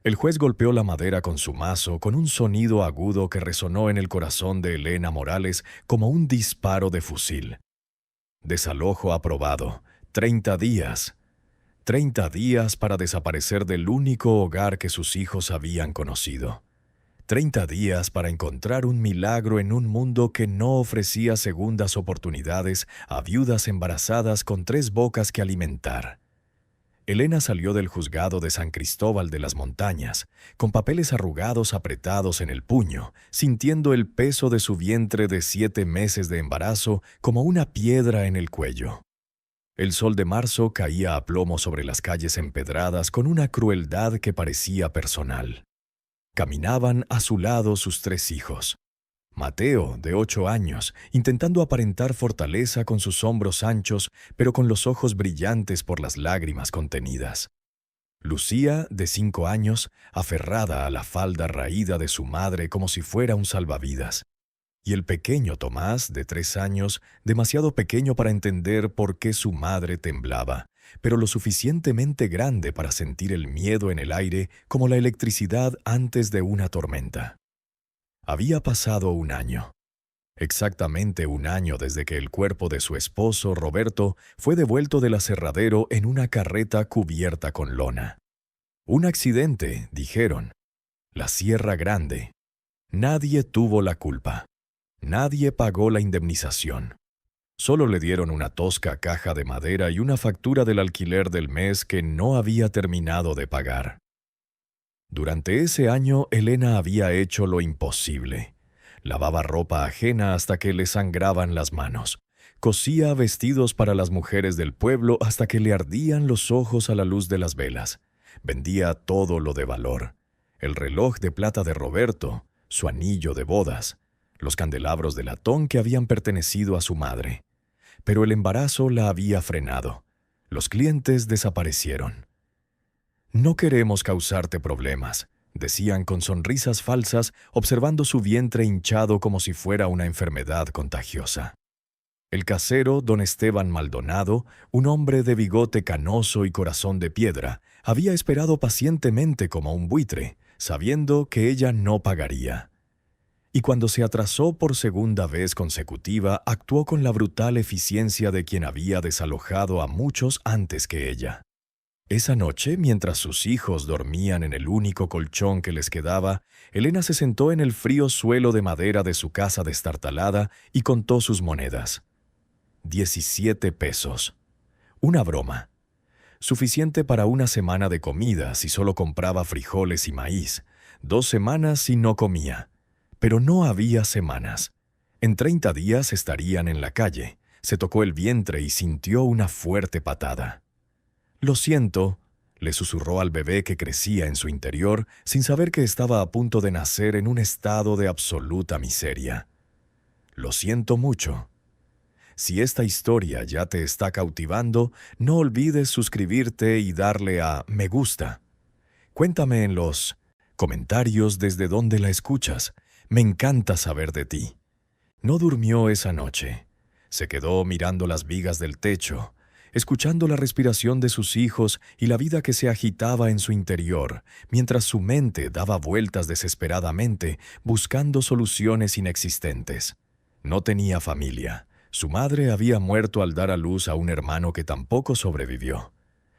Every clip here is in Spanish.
El juez golpeó la madera con su mazo con un sonido agudo que resonó en el corazón de Elena Morales como un disparo de fusil. Desalojo aprobado. 30 días. 30 días para desaparecer del único hogar que sus hijos habían conocido. 30 días para encontrar un milagro en un mundo que no ofrecía segundas oportunidades a viudas embarazadas con 3 bocas que alimentar. Elena salió del juzgado de San Cristóbal de las Montañas, con papeles arrugados apretados en el puño, sintiendo el peso de su vientre de 7 meses de embarazo como una piedra en el cuello. El sol de marzo caía a plomo sobre las calles empedradas con una crueldad que parecía personal. Caminaban a su lado sus 3 hijos. Mateo, de 8 años, intentando aparentar fortaleza con sus hombros anchos, pero con los ojos brillantes por las lágrimas contenidas. Lucía, de 5 años, aferrada a la falda raída de su madre como si fuera un salvavidas. Y el pequeño Tomás, de 3 años, demasiado pequeño para entender por qué su madre temblaba, pero lo suficientemente grande para sentir el miedo en el aire como la electricidad antes de una tormenta. Había pasado 1 año. Exactamente 1 año desde que el cuerpo de su esposo, Roberto, fue devuelto del aserradero en una carreta cubierta con lona. Un accidente, dijeron. La Sierra Grande. Nadie tuvo la culpa. Nadie pagó la indemnización. Solo le dieron una tosca caja de madera y una factura del alquiler del mes que no había terminado de pagar. Durante ese año, Elena había hecho lo imposible. Lavaba ropa ajena hasta que le sangraban las manos. Cosía vestidos para las mujeres del pueblo hasta que le ardían los ojos a la luz de las velas. Vendía todo lo de valor. El reloj de plata de Roberto, su anillo de bodas, los candelabros de latón que habían pertenecido a su madre. Pero el embarazo la había frenado. Los clientes desaparecieron. «No queremos causarte problemas», decían con sonrisas falsas, observando su vientre hinchado como si fuera una enfermedad contagiosa. El casero, don Esteban Maldonado, un hombre de bigote canoso y corazón de piedra, había esperado pacientemente como un buitre, sabiendo que ella no pagaría. Y cuando se atrasó por segunda vez consecutiva, actuó con la brutal eficiencia de quien había desalojado a muchos antes que ella. Esa noche, mientras sus hijos dormían en el único colchón que les quedaba, Elena se sentó en el frío suelo de madera de su casa destartalada y contó sus monedas. 17 pesos. Una broma. Suficiente para 1 semana de comida si solo compraba frijoles y maíz. 2 semanas si no comía. Pero no había semanas. En 30 días estarían en la calle. Se tocó el vientre y sintió una fuerte patada. «Lo siento», le susurró al bebé que crecía en su interior sin saber que estaba a punto de nacer en un estado de absoluta miseria. «Lo siento mucho». Si esta historia ya te está cautivando, no olvides suscribirte y darle a me gusta. Cuéntame en los comentarios desde dónde la escuchas. Me encanta saber de ti. No durmió esa noche. Se quedó mirando las vigas del techo, escuchando la respiración de sus hijos y la vida que se agitaba en su interior, mientras su mente daba vueltas desesperadamente, buscando soluciones inexistentes. No tenía familia. Su madre había muerto al dar a luz a un hermano que tampoco sobrevivió.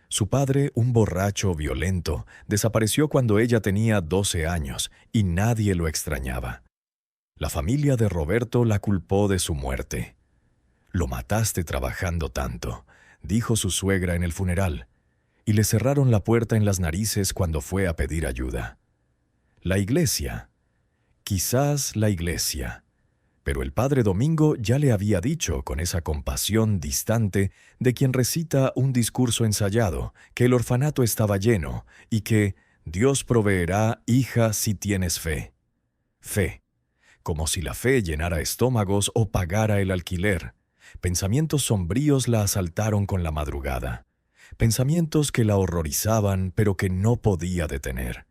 Su padre, un borracho violento, desapareció cuando ella tenía 12 años y nadie lo extrañaba. La familia de Roberto la culpó de su muerte. «Lo mataste trabajando tanto», dijo su suegra en el funeral, y le cerraron la puerta en las narices cuando fue a pedir ayuda. La iglesia. Quizás la iglesia. Pero el padre Domingo ya le había dicho, con esa compasión distante de quien recita un discurso ensayado, que el orfanato estaba lleno y que Dios proveerá, hija, si tienes fe. Fe. Como si la fe llenara estómagos o pagara el alquiler. Pensamientos sombríos la asaltaron con la madrugada. Pensamientos que la horrorizaban, pero que no podía detener.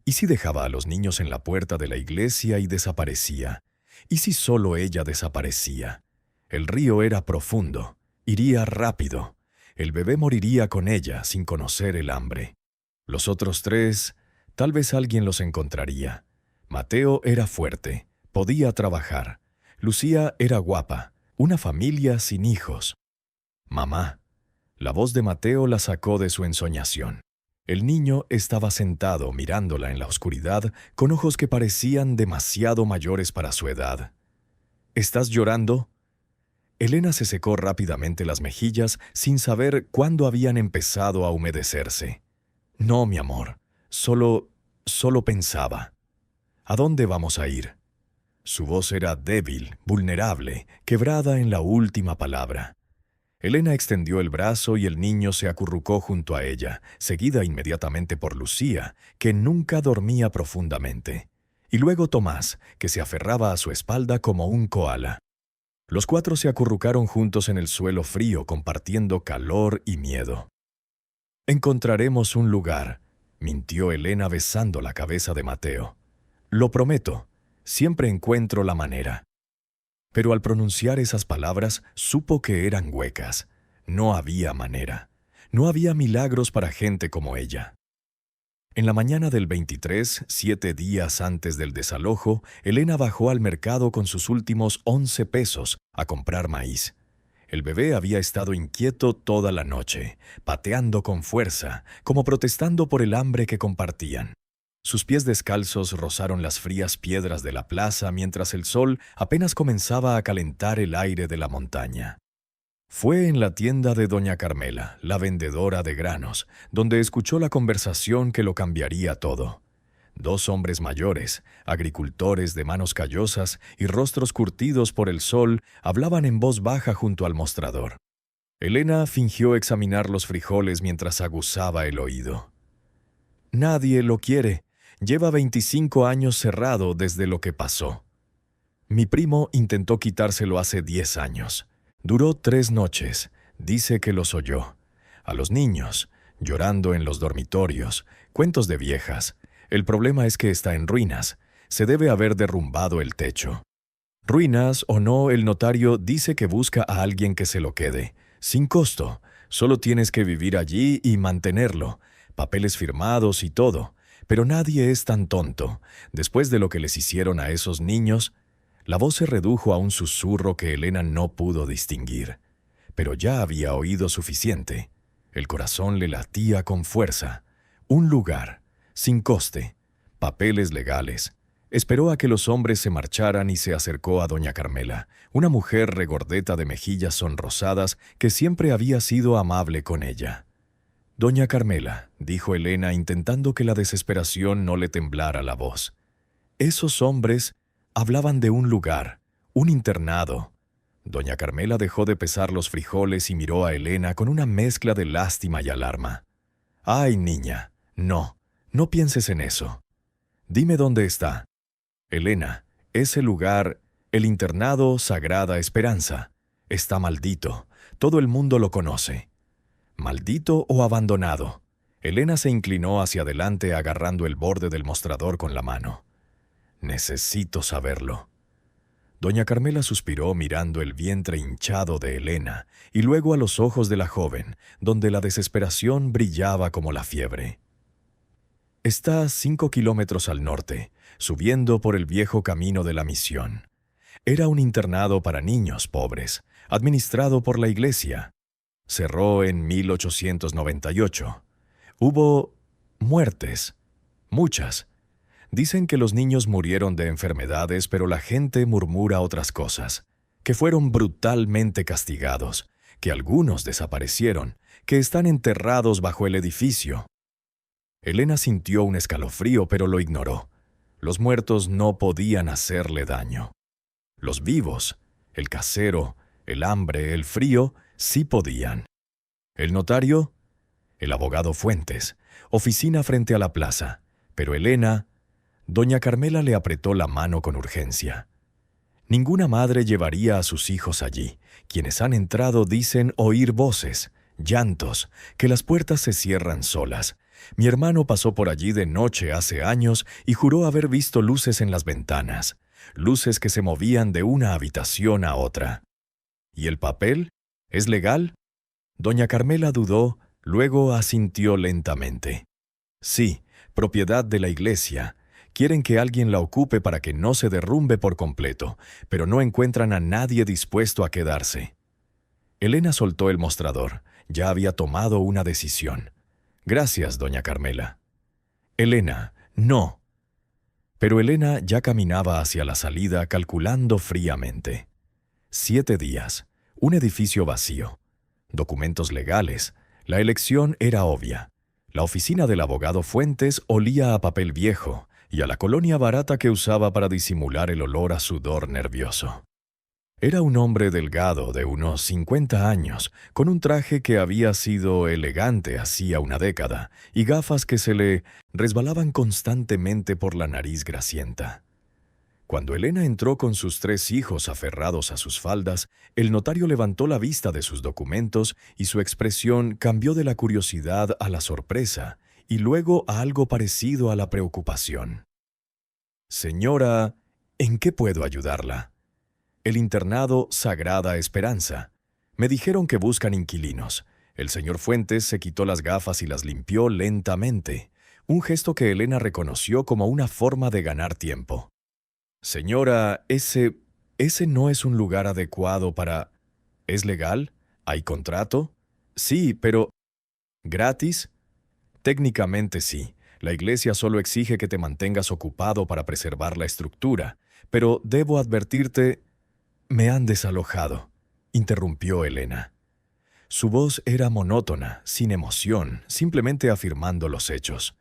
¿Y si dejaba a los niños en la puerta de la iglesia y desaparecía? ¿Y si solo ella desaparecía? El río era profundo. Iría rápido. El bebé moriría con ella sin conocer el hambre. Los otros 3 Tal vez alguien los encontraría. Mateo era fuerte, podía trabajar. Lucía era guapa, una familia sin hijos. Mamá. La voz de Mateo la sacó de su ensoñación. El niño estaba sentado mirándola en la oscuridad con ojos que parecían demasiado mayores para su edad. ¿Estás llorando? Elena se secó rápidamente las mejillas sin saber cuándo habían empezado a humedecerse. No, mi amor, solo pensaba. ¿A dónde vamos a ir? Su voz era débil, vulnerable, quebrada en la última palabra. Elena extendió el brazo y el niño se acurrucó junto a ella, seguida inmediatamente por Lucía, que nunca dormía profundamente, y luego Tomás, que se aferraba a su espalda como un koala. Los cuatro se acurrucaron juntos en el suelo frío, compartiendo calor y miedo. «Encontraremos un lugar», mintió Elena besando la cabeza de Mateo. «Lo prometo, siempre encuentro la manera». Pero al pronunciar esas palabras, supo que eran huecas. No había manera. No había milagros para gente como ella. En la mañana del 23, 7 días antes del desalojo, Elena bajó al mercado con sus últimos 11 pesos a comprar maíz. El bebé había estado inquieto toda la noche, pateando con fuerza, como protestando por el hambre que compartían. Sus pies descalzos rozaron las frías piedras de la plaza mientras el sol apenas comenzaba a calentar el aire de la montaña. Fue en la tienda de doña Carmela, la vendedora de granos, donde escuchó la conversación que lo cambiaría todo. Dos hombres mayores, agricultores de manos callosas y rostros curtidos por el sol, hablaban en voz baja junto al mostrador. Elena fingió examinar los frijoles mientras aguzaba el oído. «Nadie lo quiere. Lleva 25 años cerrado desde lo que pasó. Mi primo intentó quitárselo hace 10 años. Duró 3 noches. Dice que los oyó. A los niños, llorando en los dormitorios, cuentos de viejas. El problema es que está en ruinas. Se debe haber derrumbado el techo. Ruinas o no, el notario dice que busca a alguien que se lo quede. Sin costo. Solo tienes que vivir allí y mantenerlo. Papeles firmados y todo. Pero nadie es tan tonto. Después de lo que les hicieron a esos niños, la voz se redujo a un susurro que Elena no pudo distinguir. Pero ya había oído suficiente. El corazón le latía con fuerza. Un lugar, sin coste, papeles legales. Esperó a que los hombres se marcharan y se acercó a doña Carmela, una mujer regordeta de mejillas sonrosadas que siempre había sido amable con ella. «Doña Carmela», dijo Elena intentando que la desesperación no le temblara la voz. «Esos hombres hablaban de un lugar, un internado». Doña Carmela dejó de pesar los frijoles y miró a Elena con una mezcla de lástima y alarma. «Ay, niña, no pienses en eso. Dime dónde está». «Elena, ese lugar, el internado Sagrada Esperanza, está maldito. Todo el mundo lo conoce». ¿Maldito o abandonado? Elena se inclinó hacia adelante agarrando el borde del mostrador con la mano. «Necesito saberlo». Doña Carmela suspiró mirando el vientre hinchado de Elena y luego a los ojos de la joven, donde la desesperación brillaba como la fiebre. «Está 5 kilómetros al norte, subiendo por el viejo camino de la misión. Era un internado para niños pobres, administrado por la iglesia. Cerró en 1898. Hubo muertes, muchas. Dicen que los niños murieron de enfermedades, pero la gente murmura otras cosas, que fueron brutalmente castigados, que algunos desaparecieron, que están enterrados bajo el edificio». Elena sintió un escalofrío, pero lo ignoró. Los muertos no podían hacerle daño. Los vivos, el casero, el hambre, el frío, sí podían. El notario, el abogado Fuentes, oficina frente a la plaza, pero Elena, doña Carmela le apretó la mano con urgencia. Ninguna madre llevaría a sus hijos allí. Quienes han entrado dicen oír voces, llantos, que las puertas se cierran solas. Mi hermano pasó por allí de noche hace años y juró haber visto luces en las ventanas, luces que se movían de una habitación a otra. ¿Y el papel? ¿Es legal? Doña Carmela dudó, luego asintió lentamente. Sí, propiedad de la iglesia. Quieren que alguien la ocupe para que no se derrumbe por completo, pero no encuentran a nadie dispuesto a quedarse. Elena soltó el mostrador. Ya había tomado una decisión. Gracias, doña Carmela. Elena, no. Pero Elena ya caminaba hacia la salida calculando fríamente. 7 días, un edificio vacío, documentos legales. La elección era obvia. La oficina del abogado Fuentes olía a papel viejo y a la colonia barata que usaba para disimular el olor a sudor nervioso. Era un hombre delgado de unos 50 años, con un traje que había sido elegante hacía una década y gafas que se le resbalaban constantemente por la nariz grasienta. Cuando Elena entró con sus 3 hijos aferrados a sus faldas, el notario levantó la vista de sus documentos y su expresión cambió de la curiosidad a la sorpresa y luego a algo parecido a la preocupación. «Señora, ¿en qué puedo ayudarla?» «El internado Sagrada Esperanza. Me dijeron que buscan inquilinos». El señor Fuentes se quitó las gafas y las limpió lentamente, un gesto que Elena reconoció como una forma de ganar tiempo. «Señora, ese no es un lugar adecuado para... ¿Es legal? ¿Hay contrato?» «Sí, pero... ¿Gratis?» «Técnicamente sí. La iglesia solo exige que te mantengas ocupado para preservar la estructura. Pero debo advertirte...» «Me han desalojado», interrumpió Elena. Su voz era monótona, sin emoción, simplemente afirmando los hechos.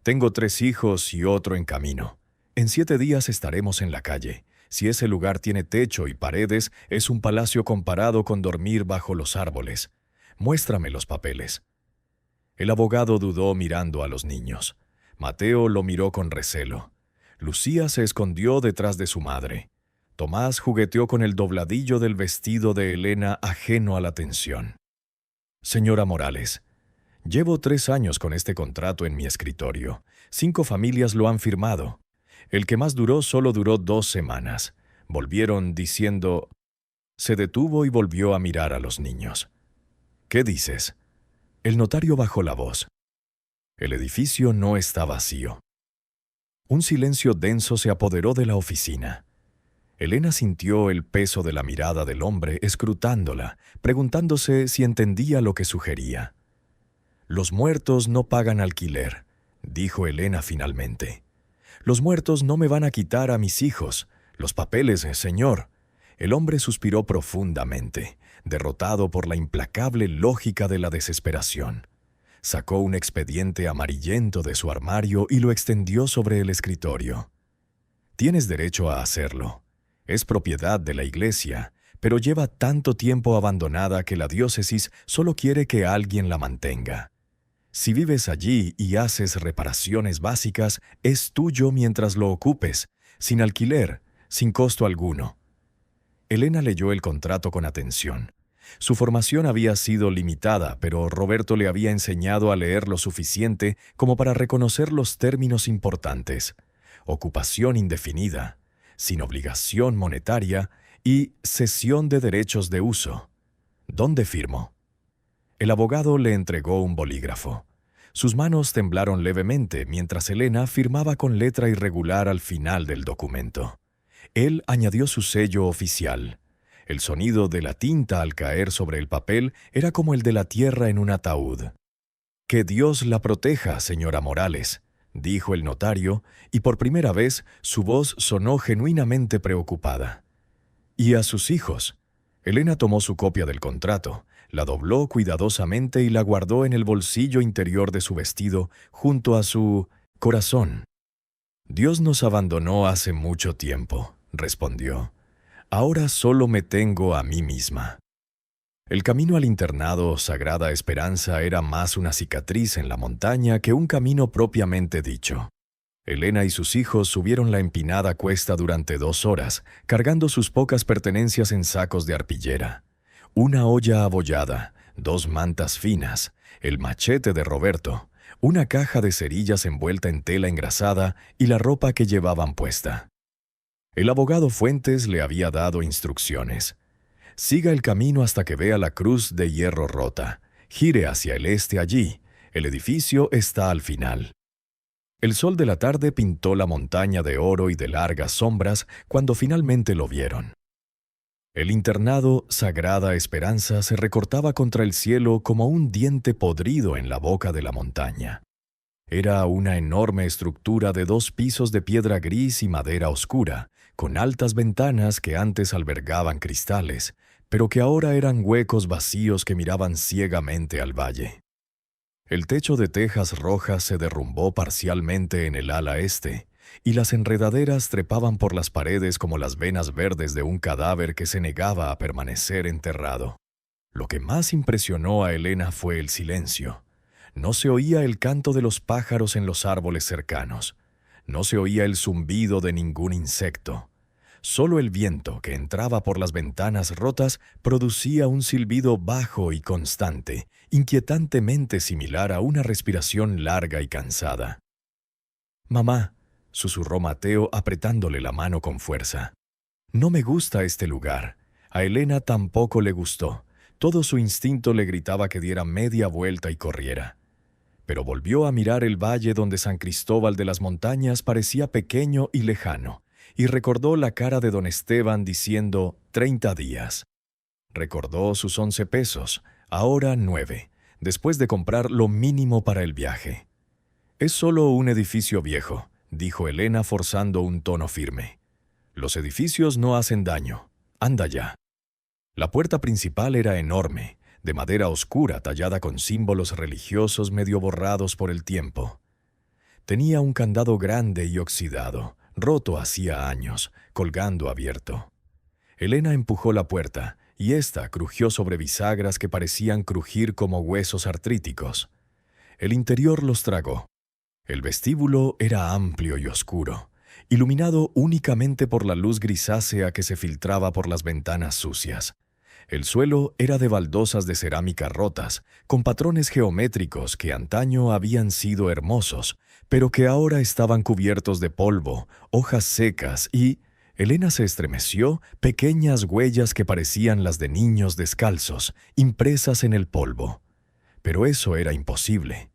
«Tengo 3 hijos y otro en camino. En 7 días estaremos en la calle. Si ese lugar tiene techo y paredes, es un palacio comparado con dormir bajo los árboles. Muéstrame los papeles». El abogado dudó mirando a los niños. Mateo lo miró con recelo. Lucía se escondió detrás de su madre. Tomás jugueteó con el dobladillo del vestido de Elena ajeno a la tensión. «Señora Morales, llevo 3 años con este contrato en mi escritorio. 5 familias lo han firmado. El que más duró solo duró 2 semanas. Volvieron diciendo...» Se detuvo y volvió a mirar a los niños. «¿Qué dices?» El notario bajó la voz. El edificio no está vacío. Un silencio denso se apoderó de la oficina. Elena sintió el peso de la mirada del hombre escrutándola, preguntándose si entendía lo que sugería. «Los muertos no pagan alquiler», dijo Elena finalmente. «Los muertos no me van a quitar a mis hijos. Los papeles, señor». El hombre suspiró profundamente, derrotado por la implacable lógica de la desesperación. Sacó un expediente amarillento de su armario y lo extendió sobre el escritorio. «Tienes derecho a hacerlo. Es propiedad de la iglesia, pero lleva tanto tiempo abandonada que la diócesis solo quiere que alguien la mantenga. Si vives allí y haces reparaciones básicas, es tuyo mientras lo ocupes, sin alquiler, sin costo alguno». Elena leyó el contrato con atención. Su formación había sido limitada, pero Roberto le había enseñado a leer lo suficiente como para reconocer los términos importantes: ocupación indefinida, sin obligación monetaria y cesión de derechos de uso. «¿Dónde firmo?» El abogado le entregó un bolígrafo. Sus manos temblaron levemente mientras Elena firmaba con letra irregular al final del documento. Él añadió su sello oficial. El sonido de la tinta al caer sobre el papel era como el de la tierra en un ataúd. «Que Dios la proteja, señora Morales», dijo el notario, y por primera vez su voz sonó genuinamente preocupada. «¿Y a sus hijos?» Elena tomó su copia del contrato, la dobló cuidadosamente y la guardó en el bolsillo interior de su vestido junto a su corazón. «Dios nos abandonó hace mucho tiempo», respondió. «Ahora solo me tengo a mí misma». El camino al internado Sagrada Esperanza era más una cicatriz en la montaña que un camino propiamente dicho. Elena y sus hijos subieron la empinada cuesta durante 2 horas, cargando sus pocas pertenencias en sacos de arpillera. Una olla abollada, 2 mantas finas, el machete de Roberto, una caja de cerillas envuelta en tela engrasada y la ropa que llevaban puesta. El abogado Fuentes le había dado instrucciones. «Siga el camino hasta que vea la cruz de hierro rota. Gire hacia el este allí. El edificio está al final». El sol de la tarde pintó la montaña de oro y de largas sombras cuando finalmente lo vieron. El internado Sagrada Esperanza se recortaba contra el cielo como un diente podrido en la boca de la montaña. Era una enorme estructura de 2 pisos de piedra gris y madera oscura, con altas ventanas que antes albergaban cristales, pero que ahora eran huecos vacíos que miraban ciegamente al valle. El techo de tejas rojas se derrumbó parcialmente en el ala este, y las enredaderas trepaban por las paredes como las venas verdes de un cadáver que se negaba a permanecer enterrado. Lo que más impresionó a Elena fue el silencio. No se oía el canto de los pájaros en los árboles cercanos. No se oía el zumbido de ningún insecto. Solo el viento que entraba por las ventanas rotas producía un silbido bajo y constante, inquietantemente similar a una respiración larga y cansada. «Mamá», susurró Mateo apretándole la mano con fuerza. «No me gusta este lugar». A Elena tampoco le gustó. Todo su instinto le gritaba que diera media vuelta y corriera. Pero volvió a mirar el valle donde San Cristóbal de las Montañas parecía pequeño y lejano, y recordó la cara de don Esteban diciendo 30 días. Recordó sus 11 pesos, ahora 9, después de comprar lo mínimo para el viaje. «Es solo un edificio viejo», dijo Elena forzando un tono firme. «Los edificios no hacen daño. Anda ya». La puerta principal era enorme, de madera oscura tallada con símbolos religiosos medio borrados por el tiempo. Tenía un candado grande y oxidado, roto hacía años, colgando abierto. Elena empujó la puerta, y ésta crujió sobre bisagras que parecían crujir como huesos artríticos. El interior los tragó. El vestíbulo era amplio y oscuro, iluminado únicamente por la luz grisácea que se filtraba por las ventanas sucias. El suelo era de baldosas de cerámica rotas, con patrones geométricos que antaño habían sido hermosos, pero que ahora estaban cubiertos de polvo, hojas secas y, Elena se estremeció, pequeñas huellas que parecían las de niños descalzos, impresas en el polvo. Pero eso era imposible.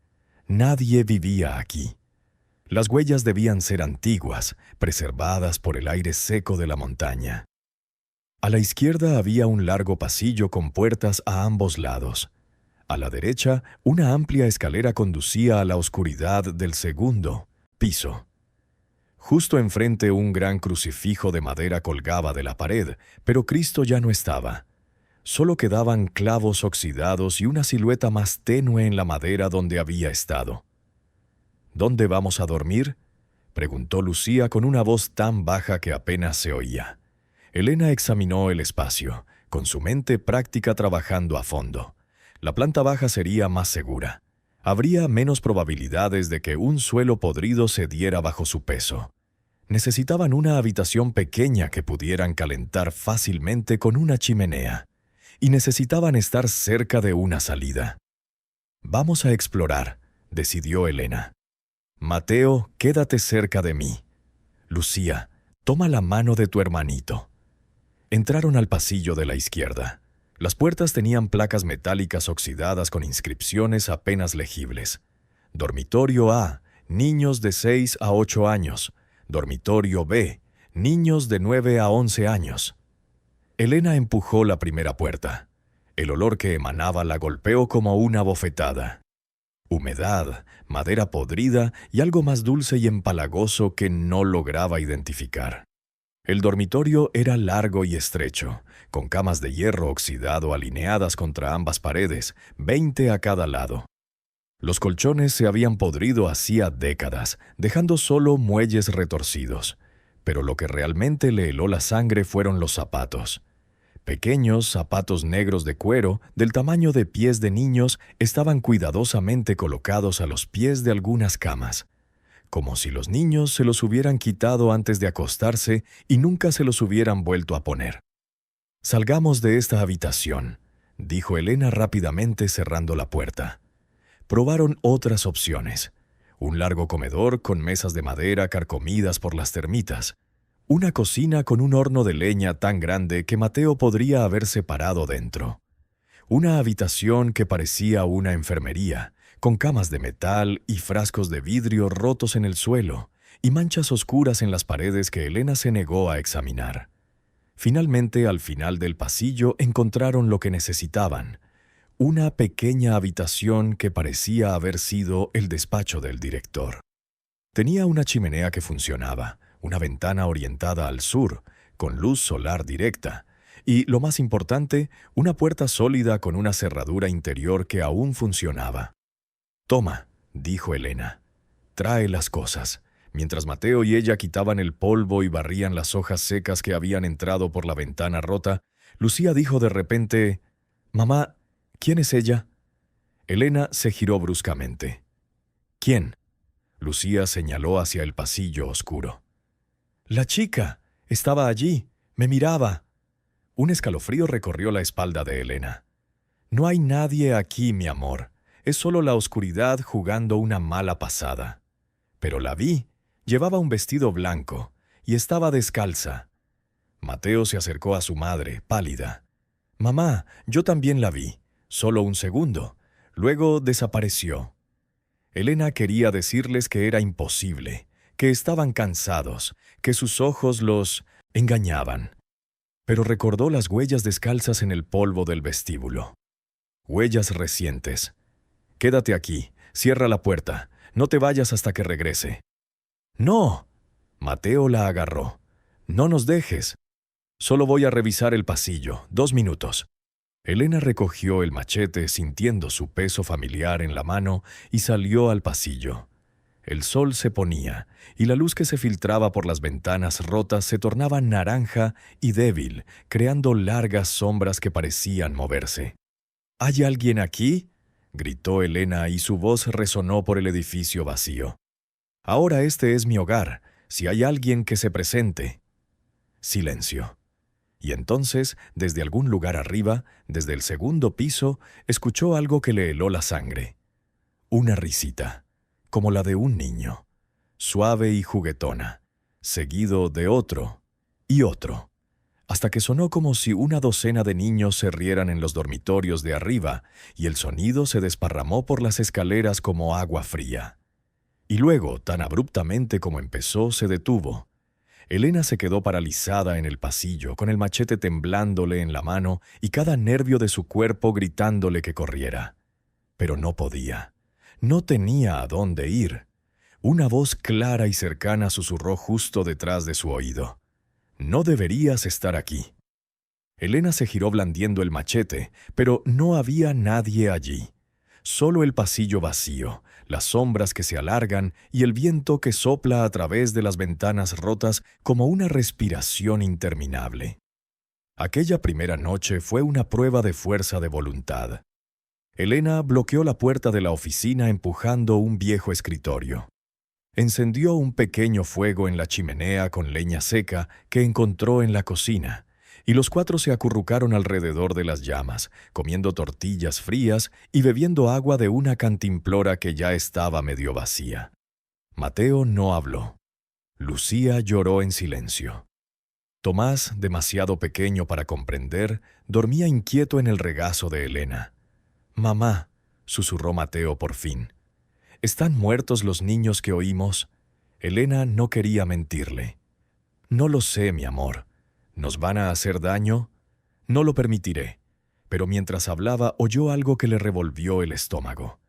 Nadie vivía aquí. Las huellas debían ser antiguas, preservadas por el aire seco de la montaña. A la izquierda había un largo pasillo con puertas a ambos lados. A la derecha, una amplia escalera conducía a la oscuridad del segundo piso. Justo enfrente un gran crucifijo de madera colgaba de la pared, pero Cristo ya no estaba. Solo quedaban clavos oxidados y una silueta más tenue en la madera donde había estado. «¿Dónde vamos a dormir?», preguntó Lucía con una voz tan baja que apenas se oía. Elena examinó el espacio, con su mente práctica trabajando a fondo. La planta baja sería más segura. Habría menos probabilidades de que un suelo podrido cediera bajo su peso. Necesitaban una habitación pequeña que pudieran calentar fácilmente con una chimenea. Y necesitaban estar cerca de una salida. «Vamos a explorar», decidió Elena. «Mateo, quédate cerca de mí. Lucía, toma la mano de tu hermanito». Entraron al pasillo de la izquierda. Las puertas tenían placas metálicas oxidadas con inscripciones apenas legibles. Dormitorio A, niños de 6 a 8 años. Dormitorio B, niños de 9 a 11 años. Elena empujó la primera puerta. El olor que emanaba la golpeó como una bofetada. Humedad, madera podrida y algo más dulce y empalagoso que no lograba identificar. El dormitorio era largo y estrecho, con camas de hierro oxidado alineadas contra ambas paredes, 20 a cada lado. Los colchones se habían podrido hacía décadas, dejando solo muelles retorcidos. Pero lo que realmente le heló la sangre fueron los zapatos. Pequeños zapatos negros de cuero, del tamaño de pies de niños, estaban cuidadosamente colocados a los pies de algunas camas, como si los niños se los hubieran quitado antes de acostarse y nunca se los hubieran vuelto a poner. «Salgamos de esta habitación», dijo Elena rápidamente cerrando la puerta. Probaron otras opciones. Un largo comedor con mesas de madera carcomidas por las termitas. Una cocina con un horno de leña tan grande que Mateo podría haberse parado dentro. Una habitación que parecía una enfermería, con camas de metal y frascos de vidrio rotos en el suelo, y manchas oscuras en las paredes que Elena se negó a examinar. Finalmente, al final del pasillo, encontraron lo que necesitaban: una pequeña habitación que parecía haber sido el despacho del director. Tenía una chimenea que funcionaba, una ventana orientada al sur, con luz solar directa, y, lo más importante, una puerta sólida con una cerradura interior que aún funcionaba. «Toma», dijo Elena, «trae las cosas». Mientras Mateo y ella quitaban el polvo y barrían las hojas secas que habían entrado por la ventana rota, Lucía dijo de repente: «Mamá, ¿quién es ella?». Elena se giró bruscamente. «¿Quién?». Lucía señaló hacia el pasillo oscuro. «La chica. Estaba allí. Me miraba». Un escalofrío recorrió la espalda de Elena. «No hay nadie aquí, mi amor. Es solo la oscuridad jugando una mala pasada». «Pero la vi. Llevaba un vestido blanco y estaba descalza». Mateo se acercó a su madre, pálida. «Mamá, yo también la vi. Solo un segundo. Luego desapareció». Elena quería decirles que era imposible, que estaban cansados, que sus ojos los engañaban. Pero recordó las huellas descalzas en el polvo del vestíbulo. Huellas recientes. «Quédate aquí. Cierra la puerta. No te vayas hasta que regrese». «¡No!». Mateo la agarró. «No nos dejes. Solo voy a revisar el pasillo. 2 minutos». Elena recogió el machete sintiendo su peso familiar en la mano y salió al pasillo. El sol se ponía, y la luz que se filtraba por las ventanas rotas se tornaba naranja y débil, creando largas sombras que parecían moverse. «¿Hay alguien aquí?», gritó Elena, y su voz resonó por el edificio vacío. «Ahora este es mi hogar. Si hay alguien, que se presente». Silencio. Y entonces, desde algún lugar arriba, desde el segundo piso, escuchó algo que le heló la sangre. Una risita, como la de un niño, suave y juguetona, seguido de otro y otro, hasta que sonó como si una docena de niños se rieran en los dormitorios de arriba, y el sonido se desparramó por las escaleras como agua fría. Y luego, tan abruptamente como empezó, se detuvo. Elena se quedó paralizada en el pasillo, con el machete temblándole en la mano y cada nervio de su cuerpo gritándole que corriera. Pero no podía. No tenía a dónde ir. Una voz clara y cercana susurró justo detrás de su oído: «No deberías estar aquí». Elena se giró blandiendo el machete, pero no había nadie allí. Solo el pasillo vacío, las sombras que se alargan y el viento que sopla a través de las ventanas rotas como una respiración interminable. Aquella primera noche fue una prueba de fuerza de voluntad. Elena bloqueó la puerta de la oficina empujando un viejo escritorio. Encendió un pequeño fuego en la chimenea con leña seca que encontró en la cocina, y los 4 se acurrucaron alrededor de las llamas, comiendo tortillas frías y bebiendo agua de una cantimplora que ya estaba medio vacía. Mateo no habló. Lucía lloró en silencio. Tomás, demasiado pequeño para comprender, dormía inquieto en el regazo de Elena. «Mamá», susurró Mateo por fin, «¿están muertos los niños que oímos?». Elena no quería mentirle. «No lo sé, mi amor. ¿Nos van a hacer daño? No lo permitiré». Pero mientras hablaba, oyó algo que le revolvió el estómago.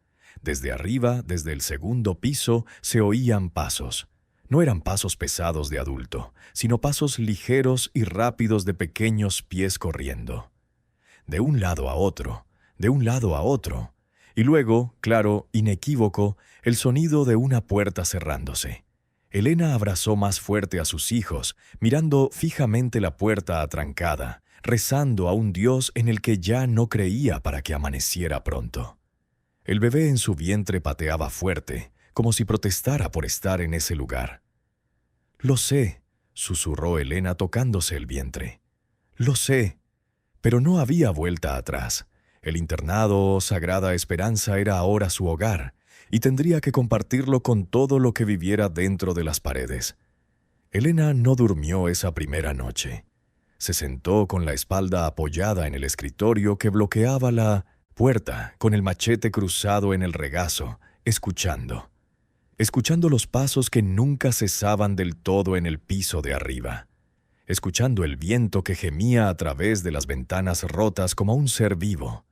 Desde arriba, desde el segundo piso, se oían pasos. No eran pasos pesados de adulto, sino pasos ligeros y rápidos de pequeños pies corriendo. De un lado a otro, de un lado a otro. Y luego, claro, inequívoco, el sonido de una puerta cerrándose. Elena abrazó más fuerte a sus hijos, mirando fijamente la puerta atrancada, rezando a un Dios en el que ya no creía para que amaneciera pronto. El bebé en su vientre pateaba fuerte, como si protestara por estar en ese lugar. «Lo sé», susurró Elena tocándose el vientre. «Lo sé». Pero no había vuelta atrás. El internado Sagrada Esperanza era ahora su hogar, y tendría que compartirlo con todo lo que viviera dentro de las paredes. Elena no durmió esa primera noche. Se sentó con la espalda apoyada en el escritorio que bloqueaba la puerta, con el machete cruzado en el regazo, escuchando los pasos que nunca cesaban del todo en el piso de arriba, escuchando el viento que gemía a través de las ventanas rotas como un ser vivo,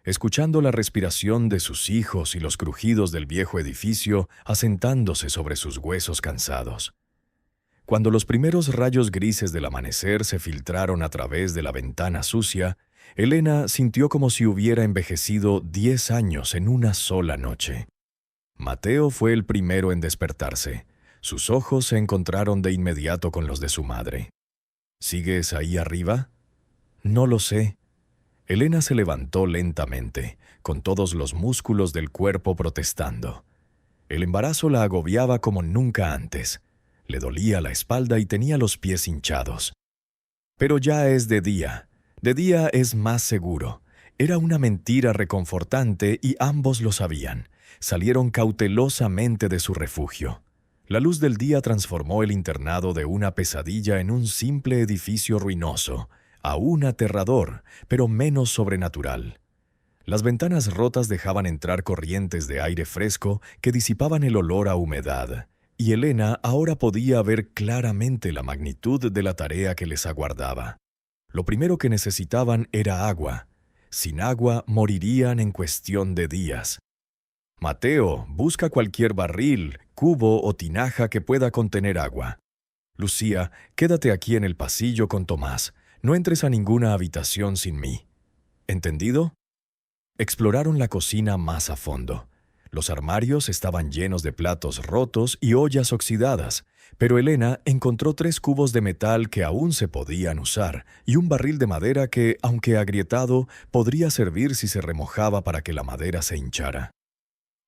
escuchando la respiración de sus hijos y los crujidos del viejo edificio asentándose sobre sus huesos cansados. Cuando los primeros rayos grises del amanecer se filtraron a través de la ventana sucia, Elena sintió como si hubiera envejecido 10 años en una sola noche. Mateo fue el primero en despertarse. Sus ojos se encontraron de inmediato con los de su madre. ¿Sigues ahí arriba? No lo sé. Elena se levantó lentamente, con todos los músculos del cuerpo protestando. El embarazo la agobiaba como nunca antes. Le dolía la espalda y tenía los pies hinchados. Pero ya es de día. De día es más seguro. Era una mentira reconfortante y ambos lo sabían. Salieron cautelosamente de su refugio. La luz del día transformó el internado de una pesadilla en un simple edificio ruinoso, aún aterrador, pero menos sobrenatural. Las ventanas rotas dejaban entrar corrientes de aire fresco que disipaban el olor a humedad, y Elena ahora podía ver claramente la magnitud de la tarea que les aguardaba. Lo primero que necesitaban era agua. Sin agua morirían en cuestión de días. Mateo, busca cualquier barril, cubo o tinaja que pueda contener agua. Lucía, quédate aquí en el pasillo con Tomás. No entres a ninguna habitación sin mí. ¿Entendido? Exploraron la cocina más a fondo. Los armarios estaban llenos de platos rotos y ollas oxidadas, pero Elena encontró 3 cubos de metal que aún se podían usar y un barril de madera que, aunque agrietado, podría servir si se remojaba para que la madera se hinchara.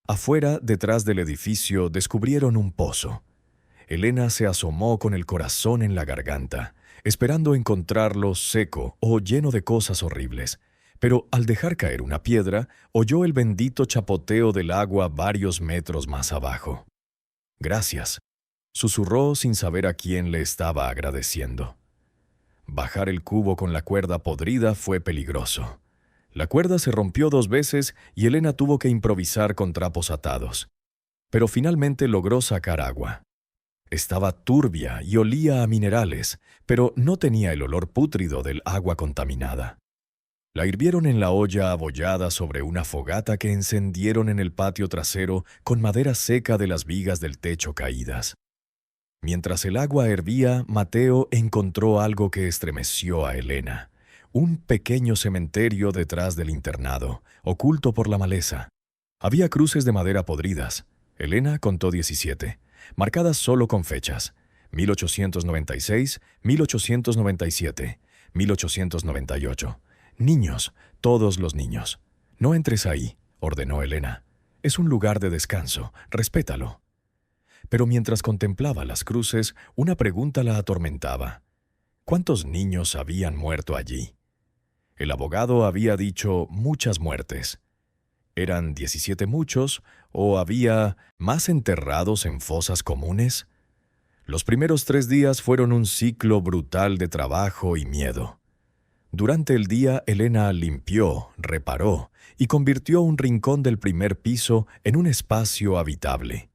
Afuera, detrás del edificio, descubrieron un pozo. Elena se asomó con el corazón en la garganta, esperando encontrarlo seco o lleno de cosas horribles. Pero al dejar caer una piedra, oyó el bendito chapoteo del agua varios metros más abajo. «Gracias», susurró sin saber a quién le estaba agradeciendo. Bajar el cubo con la cuerda podrida fue peligroso. La cuerda se rompió 2 veces y Elena tuvo que improvisar con trapos atados. Pero finalmente logró sacar agua. Estaba turbia y olía a minerales, pero no tenía el olor pútrido del agua contaminada. La hirvieron en la olla abollada sobre una fogata que encendieron en el patio trasero con madera seca de las vigas del techo caídas. Mientras el agua hervía, Mateo encontró algo que estremeció a Elena. Un pequeño cementerio detrás del internado, oculto por la maleza. Había cruces de madera podridas. Elena contó 17, marcadas solo con fechas: 1896, 1897, 1898. Niños, todos los niños. «No entres ahí», ordenó Elena. «Es un lugar de descanso, respétalo». Pero mientras contemplaba las cruces, una pregunta la atormentaba. ¿Cuántos niños habían muerto allí? El abogado había dicho muchas muertes. ¿Eran 17 muchos o había más enterrados en fosas comunes? Los primeros 3 días fueron un ciclo brutal de trabajo y miedo. Durante el día, Elena limpió, reparó y convirtió un rincón del primer piso en un espacio habitable.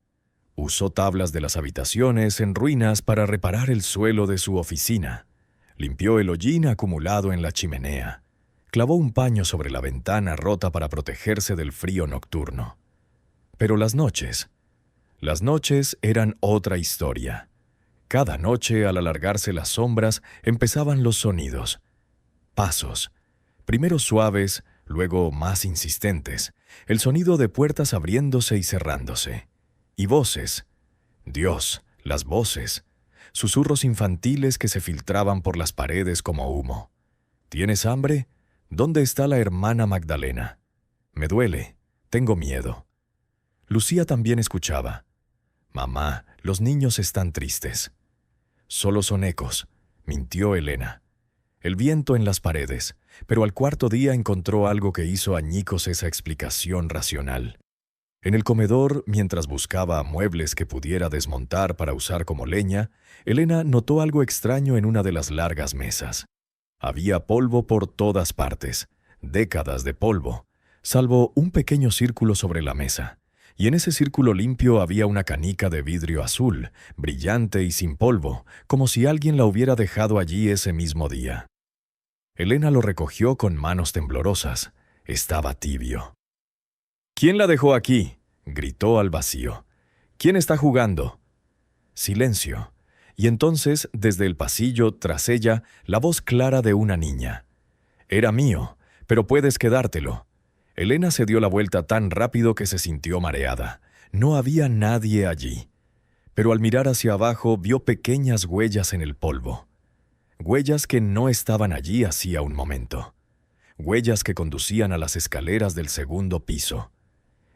Usó tablas de las habitaciones en ruinas para reparar el suelo de su oficina. Limpió el hollín acumulado en la chimenea. Clavó un paño sobre la ventana rota para protegerse del frío nocturno. Pero las noches eran otra historia. Cada noche, al alargarse las sombras, empezaban los sonidos. Pasos, primero suaves, luego más insistentes, el sonido de puertas abriéndose y cerrándose. Y voces. Dios, las voces. Susurros infantiles que se filtraban por las paredes como humo. ¿Tienes hambre? ¿Dónde está la hermana Magdalena? Me duele. Tengo miedo. Lucía también escuchaba. Mamá, los niños están tristes. Solo son ecos, mintió Elena. El viento en las paredes, pero al 4.º día encontró algo que hizo añicos esa explicación racional. En el comedor, mientras buscaba muebles que pudiera desmontar para usar como leña, Elena notó algo extraño en una de las largas mesas. Había polvo por todas partes, décadas de polvo. salvo un pequeño círculo sobre la mesa, y en ese círculo limpio había una canica de vidrio azul, brillante y sin polvo, como si alguien la hubiera dejado allí ese mismo día. Elena lo recogió con manos temblorosas. Estaba tibio. «¿Quién la dejó aquí?», gritó al vacío. «¿Quién está jugando?». Silencio. Y entonces, desde el pasillo, tras ella, la voz clara de una niña. «Era mío, pero puedes quedártelo». Elena se dio la vuelta tan rápido que se sintió mareada. No había nadie allí. Pero al mirar hacia abajo vio pequeñas huellas en el polvo. Huellas que no estaban allí hacía un momento. Huellas que conducían a las escaleras del segundo piso.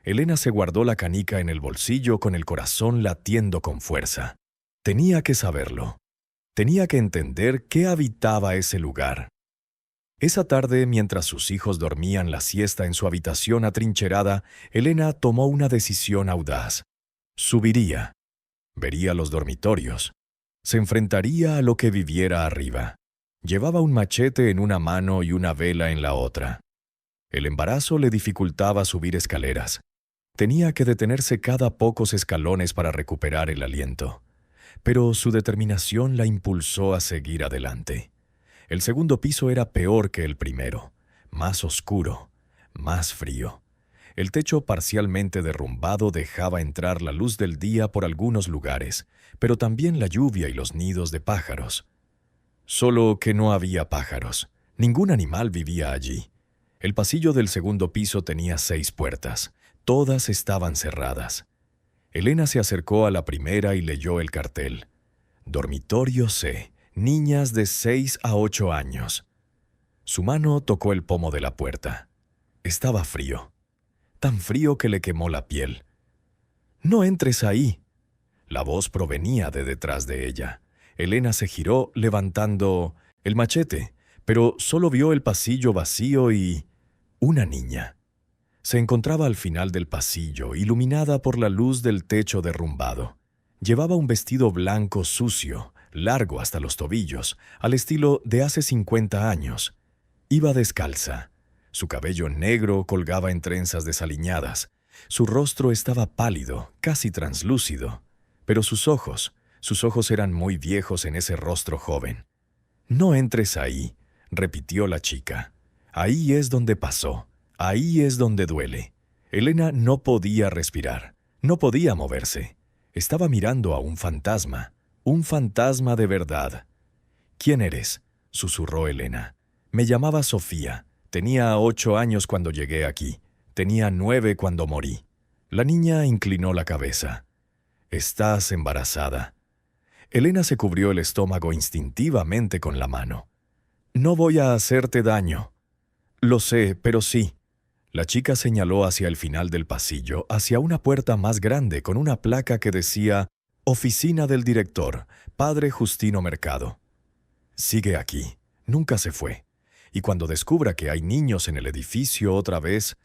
Elena se guardó la canica en el bolsillo con el corazón latiendo con fuerza. Tenía que saberlo. Tenía que entender qué habitaba ese lugar. Esa tarde, mientras sus hijos dormían la siesta en su habitación atrincherada, Elena tomó una decisión audaz. Subiría. Vería los dormitorios. Se enfrentaría a lo que viviera arriba. Llevaba un machete en una mano y una vela en la otra. El embarazo le dificultaba subir escaleras. Tenía que detenerse cada pocos escalones para recuperar el aliento. Pero su determinación la impulsó a seguir adelante. El segundo piso era peor que el primero, más oscuro, más frío. El techo parcialmente derrumbado dejaba entrar la luz del día por algunos lugares, pero también la lluvia y los nidos de pájaros. Solo que no había pájaros. Ningún animal vivía allí. El pasillo del segundo piso tenía 6 puertas. Todas estaban cerradas. Elena se acercó a la primera y leyó el cartel. Dormitorio C. Niñas de 6 a 8 años. Su mano tocó el pomo de la puerta. Estaba frío. Tan frío que le quemó la piel. «No entres ahí». La voz provenía de detrás de ella. Elena se giró levantando el machete, pero solo vio el pasillo vacío y una niña. Se encontraba al final del pasillo, iluminada por la luz del techo derrumbado. Llevaba un vestido blanco sucio, largo hasta los tobillos, al estilo de hace 50 años. Iba descalza. Su cabello negro colgaba en trenzas desaliñadas. Su rostro estaba pálido, casi translúcido. Pero sus ojos eran muy viejos en ese rostro joven. «No entres ahí», repitió la chica. «Ahí es donde pasó. Ahí es donde duele». Elena no podía respirar. No podía moverse. Estaba mirando a un fantasma de verdad. «¿Quién eres?», susurró Elena. «Me llamaba Sofía. Tenía 8 años cuando llegué aquí. Tenía 9 cuando morí». La niña inclinó la cabeza. «Estás embarazada». Elena se cubrió el estómago instintivamente con la mano. «No voy a hacerte daño». «Lo sé, pero sí». La chica señaló hacia el final del pasillo, hacia una puerta más grande con una placa que decía «Oficina del director, Padre Justino Mercado». «Sigue aquí. Nunca se fue. Y cuando descubra que hay niños en el edificio otra vez...».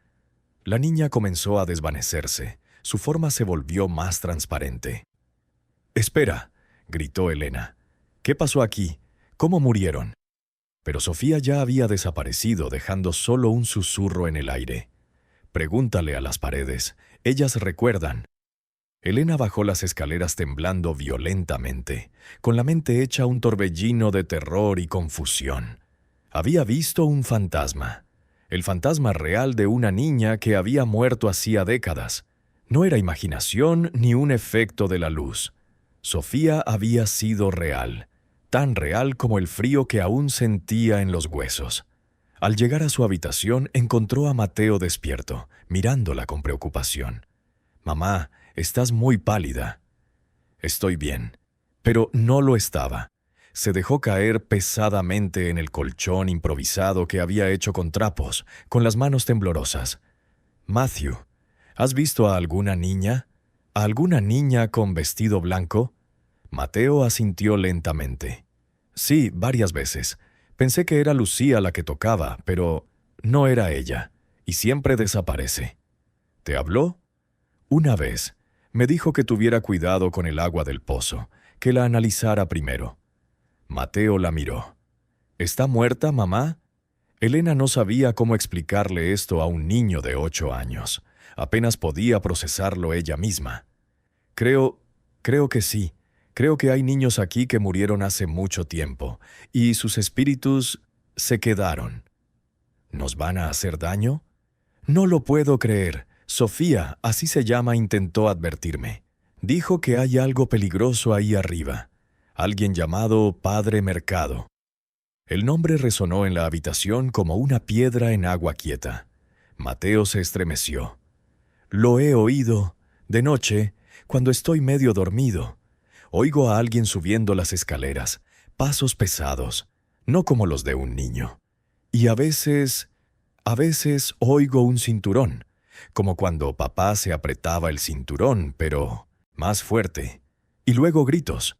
La niña comenzó a desvanecerse. Su forma se volvió más transparente. «Espera», gritó Elena. «¿Qué pasó aquí? ¿Cómo murieron?». Pero Sofía ya había desaparecido, dejando solo un susurro en el aire. «Pregúntale a las paredes. Ellas recuerdan». Elena bajó las escaleras temblando violentamente, con la mente hecha un torbellino de terror y confusión. Había visto un fantasma. El fantasma real de una niña que había muerto hacía décadas. No era imaginación ni un efecto de la luz. Sofía había sido real, tan real como el frío que aún sentía en los huesos. Al llegar a su habitación, encontró a Mateo despierto, mirándola con preocupación. «Mamá, estás muy pálida». «Estoy bien». Pero no lo estaba. Se dejó caer pesadamente en el colchón improvisado que había hecho con trapos, con las manos temblorosas. «Matthew, ¿has visto a alguna niña? ¿A alguna niña con vestido blanco?». Mateo asintió lentamente. «Sí, varias veces. Pensé que era Lucía la que tocaba, pero no era ella, y siempre desaparece». «¿Te habló?». «Una vez. Me dijo que tuviera cuidado con el agua del pozo, que la analizara primero». Mateo la miró. «¿Está muerta, mamá?». Elena no sabía cómo explicarle esto a un niño de 8 años. Apenas podía procesarlo ella misma. Creo que sí. Creo que hay niños aquí que murieron hace mucho tiempo, y sus espíritus se quedaron. ¿Nos van a hacer daño? No lo puedo creer. Sofía, así se llama, intentó advertirme. Dijo que hay algo peligroso ahí arriba. Alguien llamado Padre Mercado. El nombre resonó en la habitación como una piedra en agua quieta. Mateo se estremeció. Lo he oído. De noche, cuando estoy medio dormido. Oigo a alguien subiendo las escaleras, pasos pesados, no como los de un niño. Y a veces oigo un cinturón, como cuando papá se apretaba el cinturón, pero más fuerte. Y luego gritos.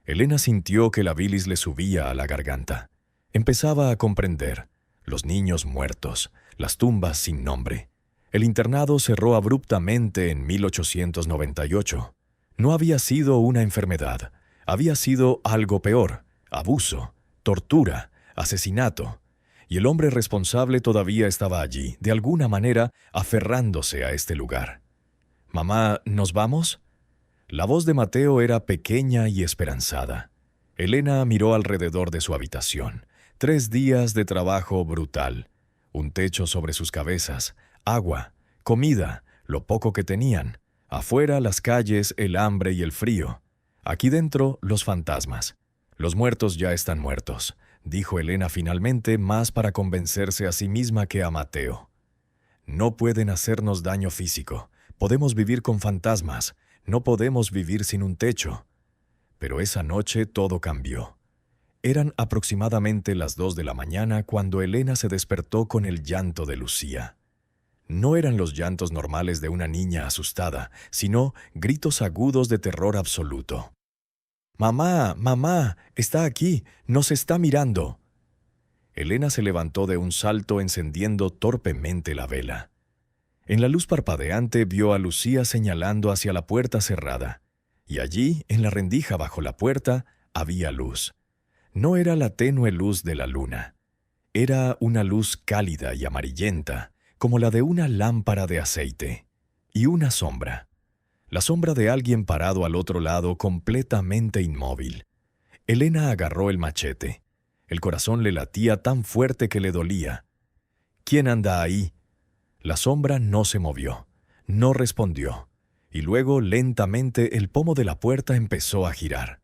Elena sintió que la bilis le subía a la garganta. Empezaba a comprender. Los niños muertos, las tumbas sin nombre. El internado cerró abruptamente en 1898. No había sido una enfermedad, había sido algo peor: abuso, tortura, asesinato. Y el hombre responsable todavía estaba allí, de alguna manera, aferrándose a este lugar. «Mamá, ¿nos vamos?» La voz de Mateo era pequeña y esperanzada. Elena miró alrededor de su habitación. 3 días de trabajo brutal. Un techo sobre sus cabezas, agua, comida, lo poco que tenían. Afuera, las calles, el hambre y el frío. Aquí dentro, los fantasmas. Los muertos ya están muertos, dijo Elena finalmente, más para convencerse a sí misma que a Mateo. No pueden hacernos daño físico. Podemos vivir con fantasmas. No podemos vivir sin un techo. Pero esa noche todo cambió. Eran aproximadamente las 2 de la mañana cuando Elena se despertó con el llanto de Lucía. No eran los llantos normales de una niña asustada, sino gritos agudos de terror absoluto. «Mamá, mamá, está aquí, nos está mirando». Elena se levantó de un salto encendiendo torpemente la vela. En la luz parpadeante vio a Lucía señalando hacia la puerta cerrada, y allí, en la rendija bajo la puerta, había luz. No era la tenue luz de la luna. Era una luz cálida y amarillenta, como la de una lámpara de aceite, y una sombra. La sombra de alguien parado al otro lado, completamente inmóvil. Elena agarró el machete. El corazón le latía tan fuerte que le dolía. «¿Quién anda ahí?» La sombra no se movió, no respondió, y luego, lentamente, el pomo de la puerta empezó a girar.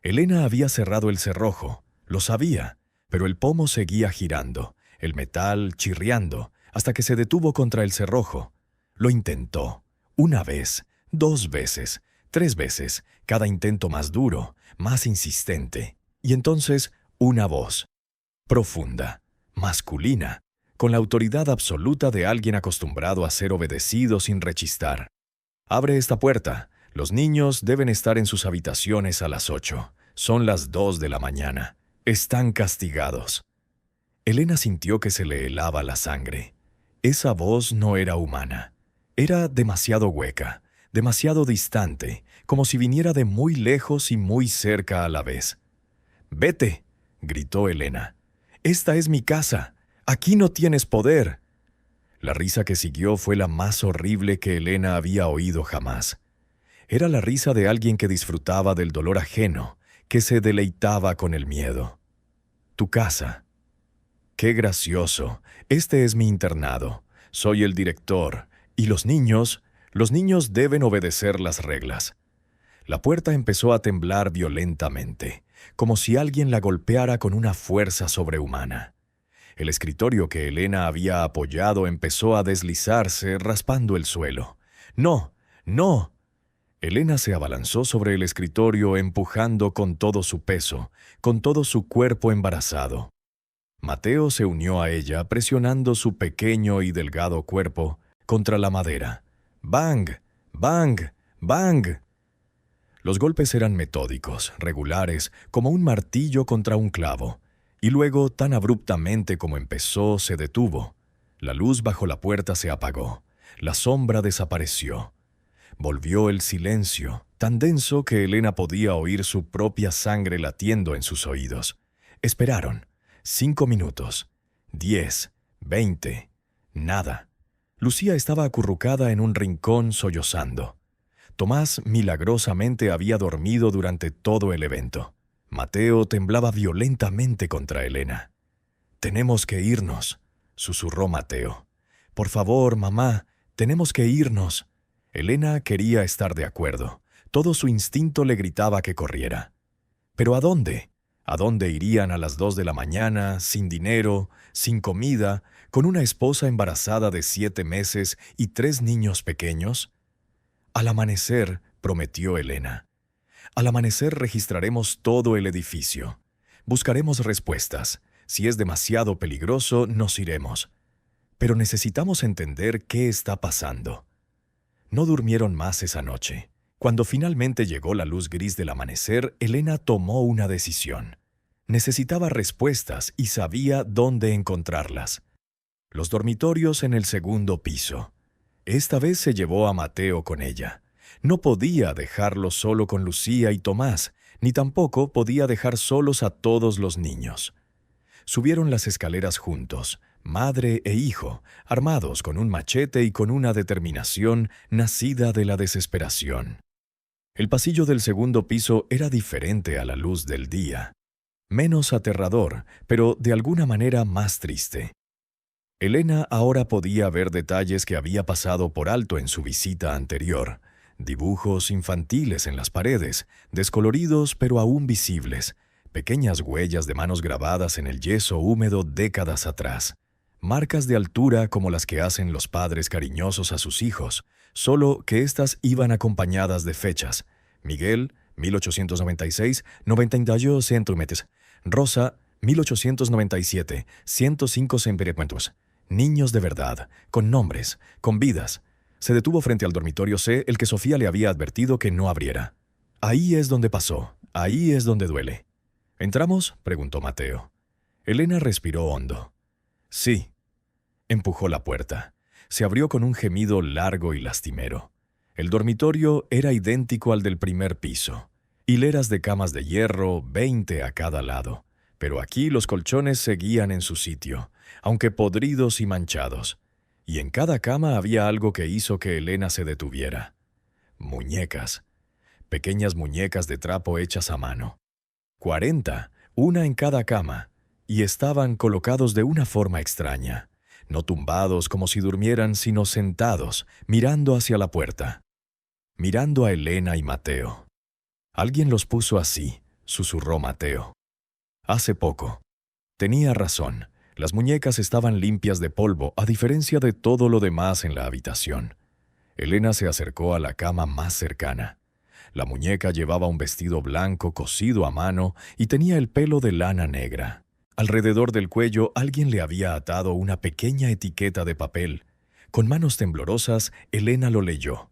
Elena había cerrado el cerrojo, lo sabía, pero el pomo seguía girando, el metal chirriando, hasta que se detuvo contra el cerrojo. Lo intentó, 1 vez, 2 veces, 3 veces, cada intento más duro, más insistente. Y entonces, una voz, profunda, masculina, con la autoridad absoluta de alguien acostumbrado a ser obedecido sin rechistar. «Abre esta puerta. Los niños deben estar en sus habitaciones a las 8. Son las 2 de la mañana. Están castigados». Elena sintió que se le helaba la sangre. Esa voz no era humana. Era demasiado hueca, demasiado distante, como si viniera de muy lejos y muy cerca a la vez. «Vete», gritó Elena. «Esta es mi casa. Aquí no tienes poder». La risa que siguió fue la más horrible que Elena había oído jamás. Era la risa de alguien que disfrutaba del dolor ajeno, que se deleitaba con el miedo. «Tu casa». «Qué gracioso. Este es mi internado. Soy el director. Y los niños deben obedecer las reglas». La puerta empezó a temblar violentamente, como si alguien la golpeara con una fuerza sobrehumana. El escritorio que Elena había apoyado empezó a deslizarse, raspando el suelo. «¡No! ¡No!». Elena se abalanzó sobre el escritorio, empujando con todo su peso, con todo su cuerpo embarazado. Mateo se unió a ella, presionando su pequeño y delgado cuerpo contra la madera. «¡Bang! ¡Bang! ¡Bang!». Los golpes eran metódicos, regulares, como un martillo contra un clavo. Y luego, tan abruptamente como empezó, se detuvo. La luz bajo la puerta se apagó. La sombra desapareció. Volvió el silencio, tan denso que Elena podía oír su propia sangre latiendo en sus oídos. Esperaron. 5 minutos. 10, 20, nada. Lucía estaba acurrucada en un rincón sollozando. Tomás milagrosamente había dormido durante todo el evento. Mateo temblaba violentamente contra Elena. «Tenemos que irnos», susurró Mateo. «Por favor, mamá, tenemos que irnos». Elena quería estar de acuerdo. Todo su instinto le gritaba que corriera. ¿Pero a dónde? ¿A dónde irían a las 2 de la mañana, sin dinero, sin comida, con una esposa embarazada de 7 meses y 3 niños pequeños? «Al amanecer», prometió Elena. «Al amanecer registraremos todo el edificio. Buscaremos respuestas. Si es demasiado peligroso, nos iremos. Pero necesitamos entender qué está pasando». No durmieron más esa noche. Cuando finalmente llegó la luz gris del amanecer, Elena tomó una decisión. Necesitaba respuestas y sabía dónde encontrarlas. Los dormitorios en el segundo piso. Esta vez se llevó a Mateo con ella. No podía dejarlo solo con Lucía y Tomás, ni tampoco podía dejar solos a todos los niños. Subieron las escaleras juntos, madre e hijo, armados con un machete y con una determinación nacida de la desesperación. El pasillo del segundo piso era diferente a la luz del día. Menos aterrador, pero de alguna manera más triste. Elena ahora podía ver detalles que había pasado por alto en su visita anterior. Dibujos infantiles en las paredes, descoloridos pero aún visibles. Pequeñas huellas de manos grabadas en el yeso húmedo décadas atrás. Marcas de altura como las que hacen los padres cariñosos a sus hijos, solo que éstas iban acompañadas de fechas. Miguel, 1896, 98 centímetros. Rosa, 1897, 105 centímetros. Niños de verdad, con nombres, con vidas. Se detuvo frente al dormitorio C, el que Sofía le había advertido que no abriera. Ahí es donde pasó, ahí es donde duele. ¿Entramos?, preguntó Mateo. Elena respiró hondo. Sí. Empujó la puerta. Se abrió con un gemido largo y lastimero. El dormitorio era idéntico al del primer piso. Hileras de camas de hierro, 20 a cada lado. Pero aquí los colchones seguían en su sitio, aunque podridos y manchados. Y en cada cama había algo que hizo que Elena se detuviera. Muñecas. Pequeñas muñecas de trapo hechas a mano. 40, una en cada cama, y estaban colocados de una forma extraña. No tumbados como si durmieran, sino sentados, mirando hacia la puerta. Mirando a Elena y Mateo. «Alguien los puso así», susurró Mateo. «Hace poco». Tenía razón. Las muñecas estaban limpias de polvo, a diferencia de todo lo demás en la habitación. Elena se acercó a la cama más cercana. La muñeca llevaba un vestido blanco cosido a mano y tenía el pelo de lana negra. Alrededor del cuello alguien le había atado una pequeña etiqueta de papel. Con manos temblorosas, Elena lo leyó.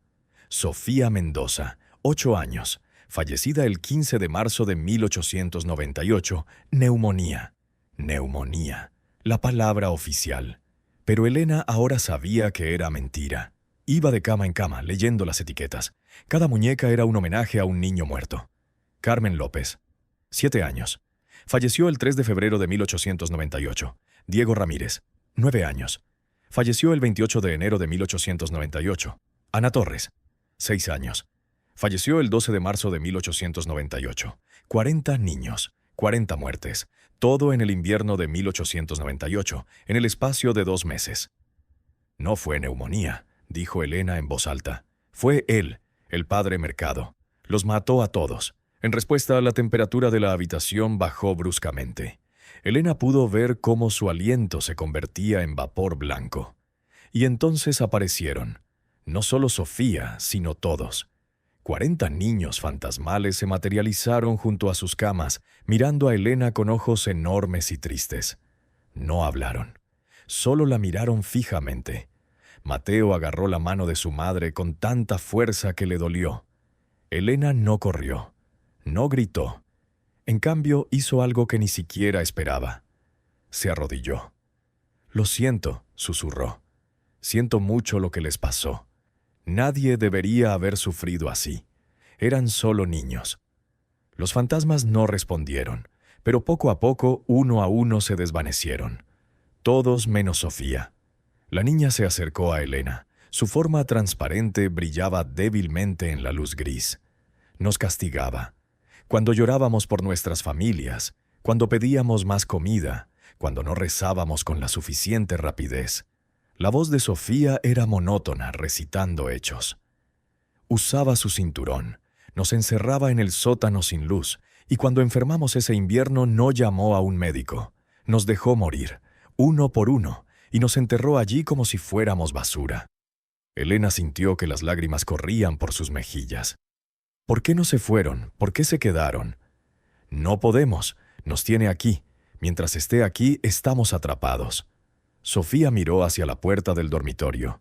Sofía Mendoza, 8 años, fallecida el 15 de marzo de 1898, neumonía. Neumonía, la palabra oficial. Pero Elena ahora sabía que era mentira. Iba de cama en cama, leyendo las etiquetas. Cada muñeca era un homenaje a un niño muerto. Carmen López, 7 años. Falleció el 3 de febrero de 1898. Diego Ramírez, 9 años. Falleció el 28 de enero de 1898. Ana Torres, 6 años. Falleció el 12 de marzo de 1898. 40 niños, 40 muertes. Todo en el invierno de 1898, en el espacio de 2 meses. No fue neumonía, dijo Elena en voz alta. Fue él, el padre Mercado. Los mató a todos. En respuesta, la temperatura de la habitación bajó bruscamente. Elena pudo ver cómo su aliento se convertía en vapor blanco. Y entonces aparecieron, no solo Sofía, sino todos. 40 niños fantasmales se materializaron junto a sus camas, mirando a Elena con ojos enormes y tristes. No hablaron. Solo la miraron fijamente. Mateo agarró la mano de su madre con tanta fuerza que le dolió. Elena no corrió. No gritó. En cambio, hizo algo que ni siquiera esperaba. Se arrodilló. «Lo siento», susurró. «Siento mucho lo que les pasó. Nadie debería haber sufrido así. Eran solo niños». Los fantasmas no respondieron, pero poco a poco, uno a uno se desvanecieron. todos menos Sofía. La niña se acercó a Elena. Su forma transparente brillaba débilmente en la luz gris. Nos castigaba. Cuando llorábamos por nuestras familias, cuando pedíamos más comida, cuando no rezábamos con la suficiente rapidez. La voz de Sofía era monótona, recitando hechos. Usaba su cinturón, nos encerraba en el sótano sin luz, y cuando enfermamos ese invierno no llamó a un médico. Nos dejó morir, uno por uno, y nos enterró allí como si fuéramos basura. Elena sintió que las lágrimas corrían por sus mejillas. ¿Por qué no se fueron? ¿Por qué se quedaron? No podemos, nos tiene aquí. Mientras esté aquí, estamos atrapados. Sofía miró hacia la puerta del dormitorio.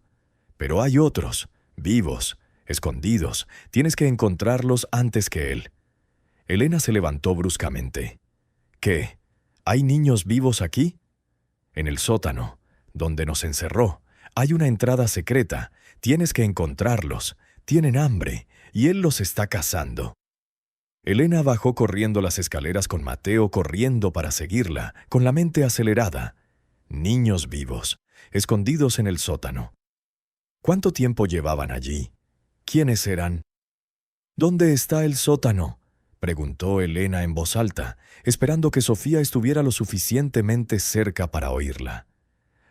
Pero hay otros, vivos, escondidos. Tienes que encontrarlos antes que él. Elena se levantó bruscamente. ¿Qué? ¿Hay niños vivos aquí? En el sótano, donde nos encerró, hay una entrada secreta. Tienes que encontrarlos. Tienen hambre, y él los está cazando. Elena bajó corriendo las escaleras con Mateo corriendo para seguirla, con la mente acelerada. Niños vivos, escondidos en el sótano. ¿Cuánto tiempo llevaban allí? ¿Quiénes eran? ¿Dónde está el sótano?, preguntó Elena en voz alta, esperando que Sofía estuviera lo suficientemente cerca para oírla.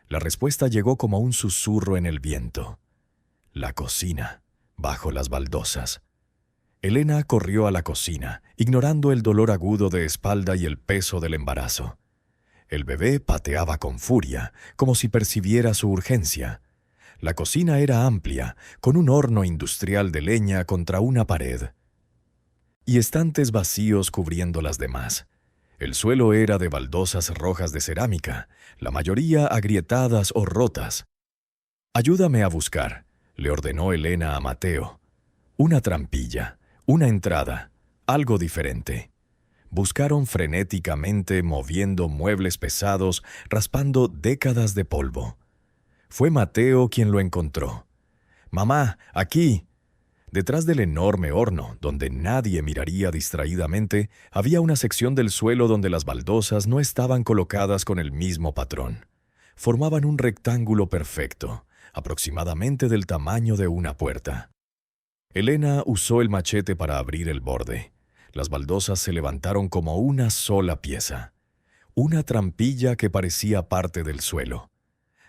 La respuesta llegó como un susurro en el viento. La cocina, bajo las baldosas. Elena corrió a la cocina, ignorando el dolor agudo de espalda y el peso del embarazo. El bebé pateaba con furia, como si percibiera su urgencia. La cocina era amplia, con un horno industrial de leña contra una pared, y estantes vacíos cubriendo las demás. El suelo era de baldosas rojas de cerámica, la mayoría agrietadas o rotas. «Ayúdame a buscar», le ordenó Elena a Mateo. «Una trampilla, una entrada, algo diferente». Buscaron frenéticamente, moviendo muebles pesados, raspando décadas de polvo. Fue Mateo quien lo encontró. «Mamá, aquí». Detrás del enorme horno, donde nadie miraría distraídamente, había una sección del suelo donde las baldosas no estaban colocadas con el mismo patrón. Formaban un rectángulo perfecto, aproximadamente del tamaño de una puerta. Elena usó el machete para abrir el borde. Las baldosas se levantaron como una sola pieza. Una trampilla que parecía parte del suelo.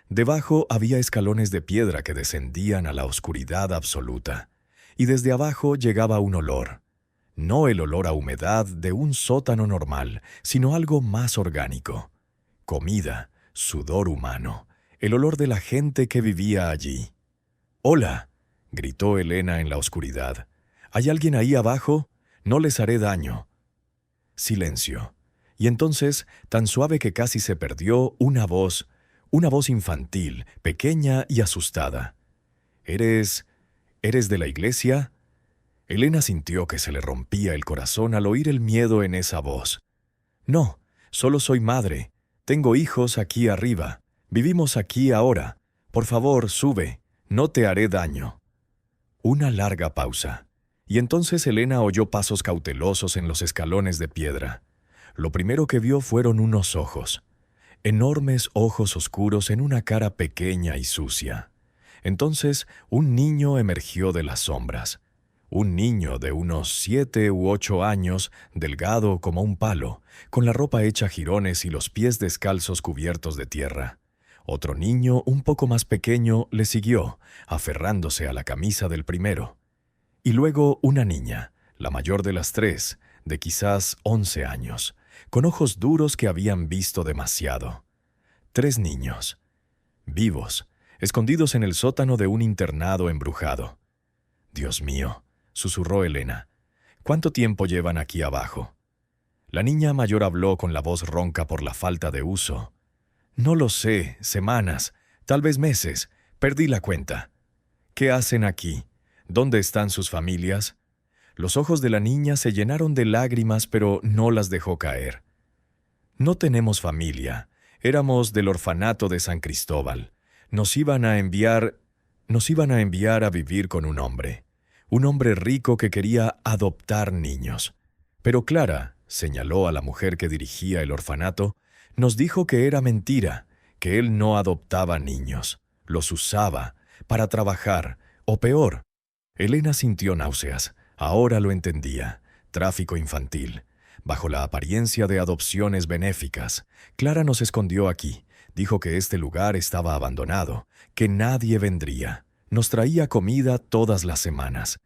Debajo había escalones de piedra que descendían a la oscuridad absoluta. Y desde abajo llegaba un olor. No el olor a humedad de un sótano normal, sino algo más orgánico. Comida, sudor humano, el olor de la gente que vivía allí. «¡Hola!», gritó Elena en la oscuridad. «¿Hay alguien ahí abajo? No les haré daño». Silencio. Y entonces, tan suave que casi se perdió, una voz infantil, pequeña y asustada. «¿Eres de la iglesia?». Elena sintió que se le rompía el corazón al oír el miedo en esa voz. «No, solo soy madre. Tengo hijos aquí arriba. Vivimos aquí ahora. Por favor, sube. No te haré daño». Una larga pausa. Y entonces Elena oyó pasos cautelosos en los escalones de piedra. Lo primero que vio fueron unos ojos. Enormes ojos oscuros en una cara pequeña y sucia. Entonces un niño emergió de las sombras. Un niño de unos 7 u 8 años, delgado como un palo, con la ropa hecha jirones y los pies descalzos cubiertos de tierra. Otro niño, un poco más pequeño, le siguió, aferrándose a la camisa del primero. Y luego una niña, la mayor de las 3, de quizás 11 años, con ojos duros que habían visto demasiado. 3 niños, vivos, escondidos en el sótano de un internado embrujado. «Dios mío», susurró Elena. «¿Cuánto tiempo llevan aquí abajo?». La niña mayor habló con la voz ronca por la falta de uso. «No lo sé, semanas, tal vez meses, perdí la cuenta». «¿Qué hacen aquí? ¿Dónde están sus familias?». Los ojos de la niña se llenaron de lágrimas, pero no las dejó caer. «No tenemos familia. Éramos del orfanato de San Cristóbal. Nos iban a enviar a vivir con un hombre rico que quería adoptar niños. Pero Clara», señaló a la mujer que dirigía el orfanato, «nos dijo que era mentira, que él no adoptaba niños, los usaba para trabajar, o peor. Elena sintió náuseas. Ahora lo entendía. Tráfico infantil. Bajo la apariencia de adopciones benéficas, Clara nos escondió aquí. Dijo que este lugar estaba abandonado, que nadie vendría. Nos traía comida todas las semanas.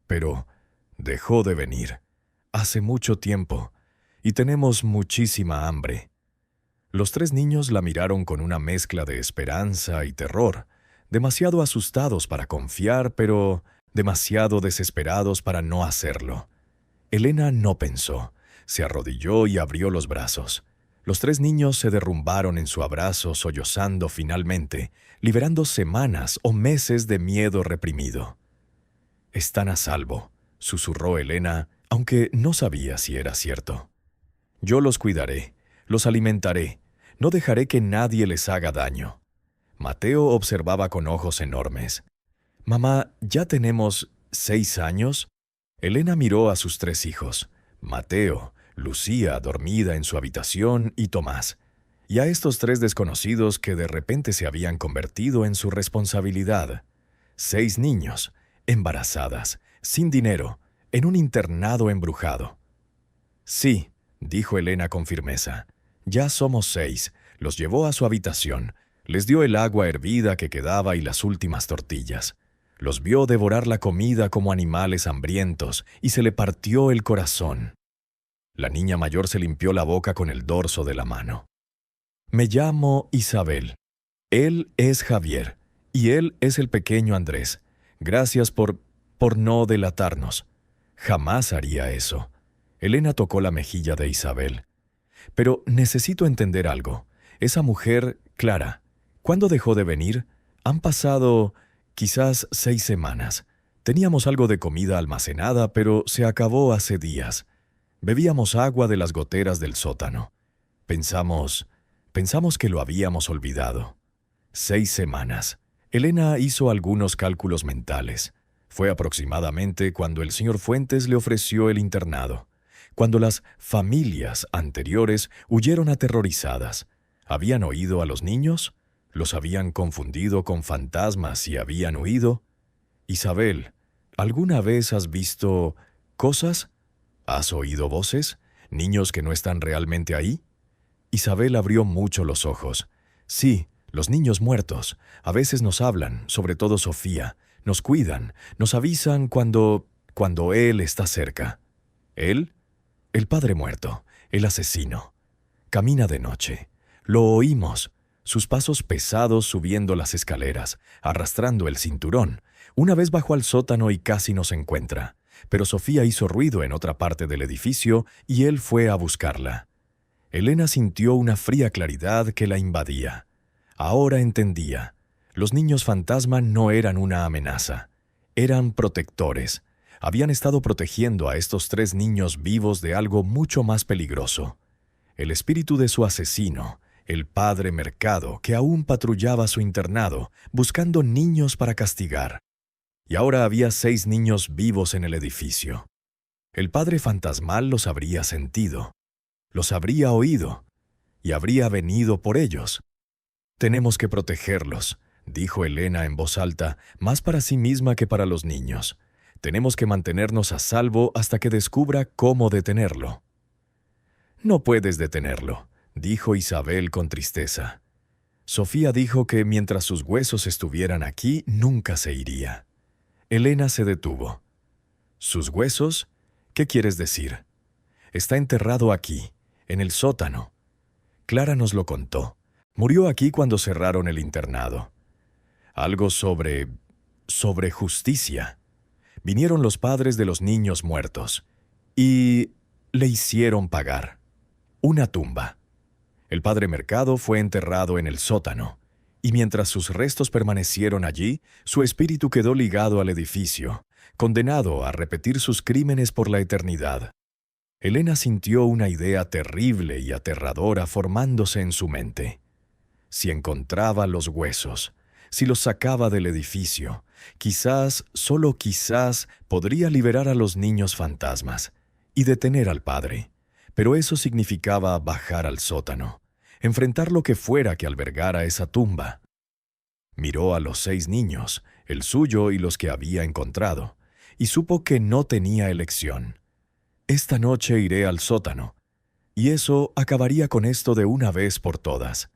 Pero dejó de venir. Hace mucho tiempo. Y tenemos muchísima hambre. Los tres niños la miraron con una mezcla de esperanza y terror. Demasiado asustados para confiar, pero demasiado desesperados para no hacerlo. Elena no pensó. Se arrodilló y abrió los brazos. Los tres niños se derrumbaron en su abrazo, sollozando finalmente, liberando semanas o meses de miedo reprimido. «Están a salvo», susurró Elena, aunque no sabía si era cierto. «Yo los cuidaré, los alimentaré, no dejaré que nadie les haga daño». Mateo observaba con ojos enormes. «Mamá, ¿ya tenemos 6 años?» Elena miró a sus tres hijos, Mateo, Lucía dormida en su habitación y Tomás, y a estos tres desconocidos que de repente se habían convertido en su responsabilidad. 6 niños, embarazadas, sin dinero, en un internado embrujado. «Sí», dijo Elena con firmeza, «ya somos 6. Los llevó a su habitación, les dio el agua hervida que quedaba y las últimas tortillas. Los vio devorar la comida como animales hambrientos y se le partió el corazón». La niña mayor se limpió la boca con el dorso de la mano. «Me llamo Isabel. Él es Javier y él es el pequeño Andrés. Gracias por no delatarnos. Jamás haría eso». Elena tocó la mejilla de Isabel. «Pero necesito entender algo. Esa mujer, Clara, ¿cuándo dejó de venir? Han pasado quizás 6 semanas. Teníamos algo de comida almacenada, pero se acabó hace días. Bebíamos agua de las goteras del sótano. Pensamos que lo habíamos olvidado. 6 semanas. Elena hizo algunos cálculos mentales. Fue aproximadamente cuando el señor Fuentes le ofreció el internado, cuando las familias anteriores huyeron aterrorizadas. ¿Habían oído a los niños? ¿Los habían confundido con fantasmas y habían huido? Isabel, ¿alguna vez has visto cosas? ¿Has oído voces? ¿Niños que no están realmente ahí? Isabel abrió mucho los ojos. Sí, los niños muertos. A veces nos hablan, sobre todo Sofía. Nos cuidan, nos avisan cuando él está cerca. ¿Él? El padre muerto, el asesino. Camina de noche. Lo oímos. Sus pasos pesados subiendo las escaleras, arrastrando el cinturón. Una vez bajó al sótano y casi nos encuentra. Pero Sofía hizo ruido en otra parte del edificio y él fue a buscarla. Elena sintió una fría claridad que la invadía. Ahora entendía. Los niños fantasma no eran una amenaza. Eran protectores. Habían estado protegiendo a estos 3 niños vivos de algo mucho más peligroso. El espíritu de su asesino, el padre Mercado, que aún patrullaba su internado, buscando niños para castigar. Y ahora había 6 niños vivos en el edificio. El padre fantasmal los habría sentido, los habría oído, y habría venido por ellos. «Tenemos que protegerlos», dijo Elena en voz alta, más para sí misma que para los niños. «Tenemos que mantenernos a salvo hasta que descubra cómo detenerlo». «No puedes detenerlo», dijo Isabel con tristeza. Sofía dijo que mientras sus huesos estuvieran aquí, nunca se iría. Elena se detuvo. «¿Sus huesos? ¿Qué quieres decir?» «Está enterrado aquí, en el sótano». Clara nos lo contó. Murió aquí cuando cerraron el internado. Algo sobre justicia. Vinieron los padres de los niños muertos y le hicieron pagar. Una tumba. El padre Mercado fue enterrado en el sótano, y mientras sus restos permanecieron allí, su espíritu quedó ligado al edificio, condenado a repetir sus crímenes por la eternidad. Elena sintió una idea terrible y aterradora formándose en su mente. Si encontraba los huesos, si los sacaba del edificio, quizás, solo quizás, podría liberar a los niños fantasmas y detener al padre. Pero eso significaba bajar al sótano. enfrentar lo que fuera que albergara esa tumba. Miró a los 6 niños, el suyo y los que había encontrado, y supo que no tenía elección. Esta noche iré al sótano, y eso acabaría con esto de una vez por todas.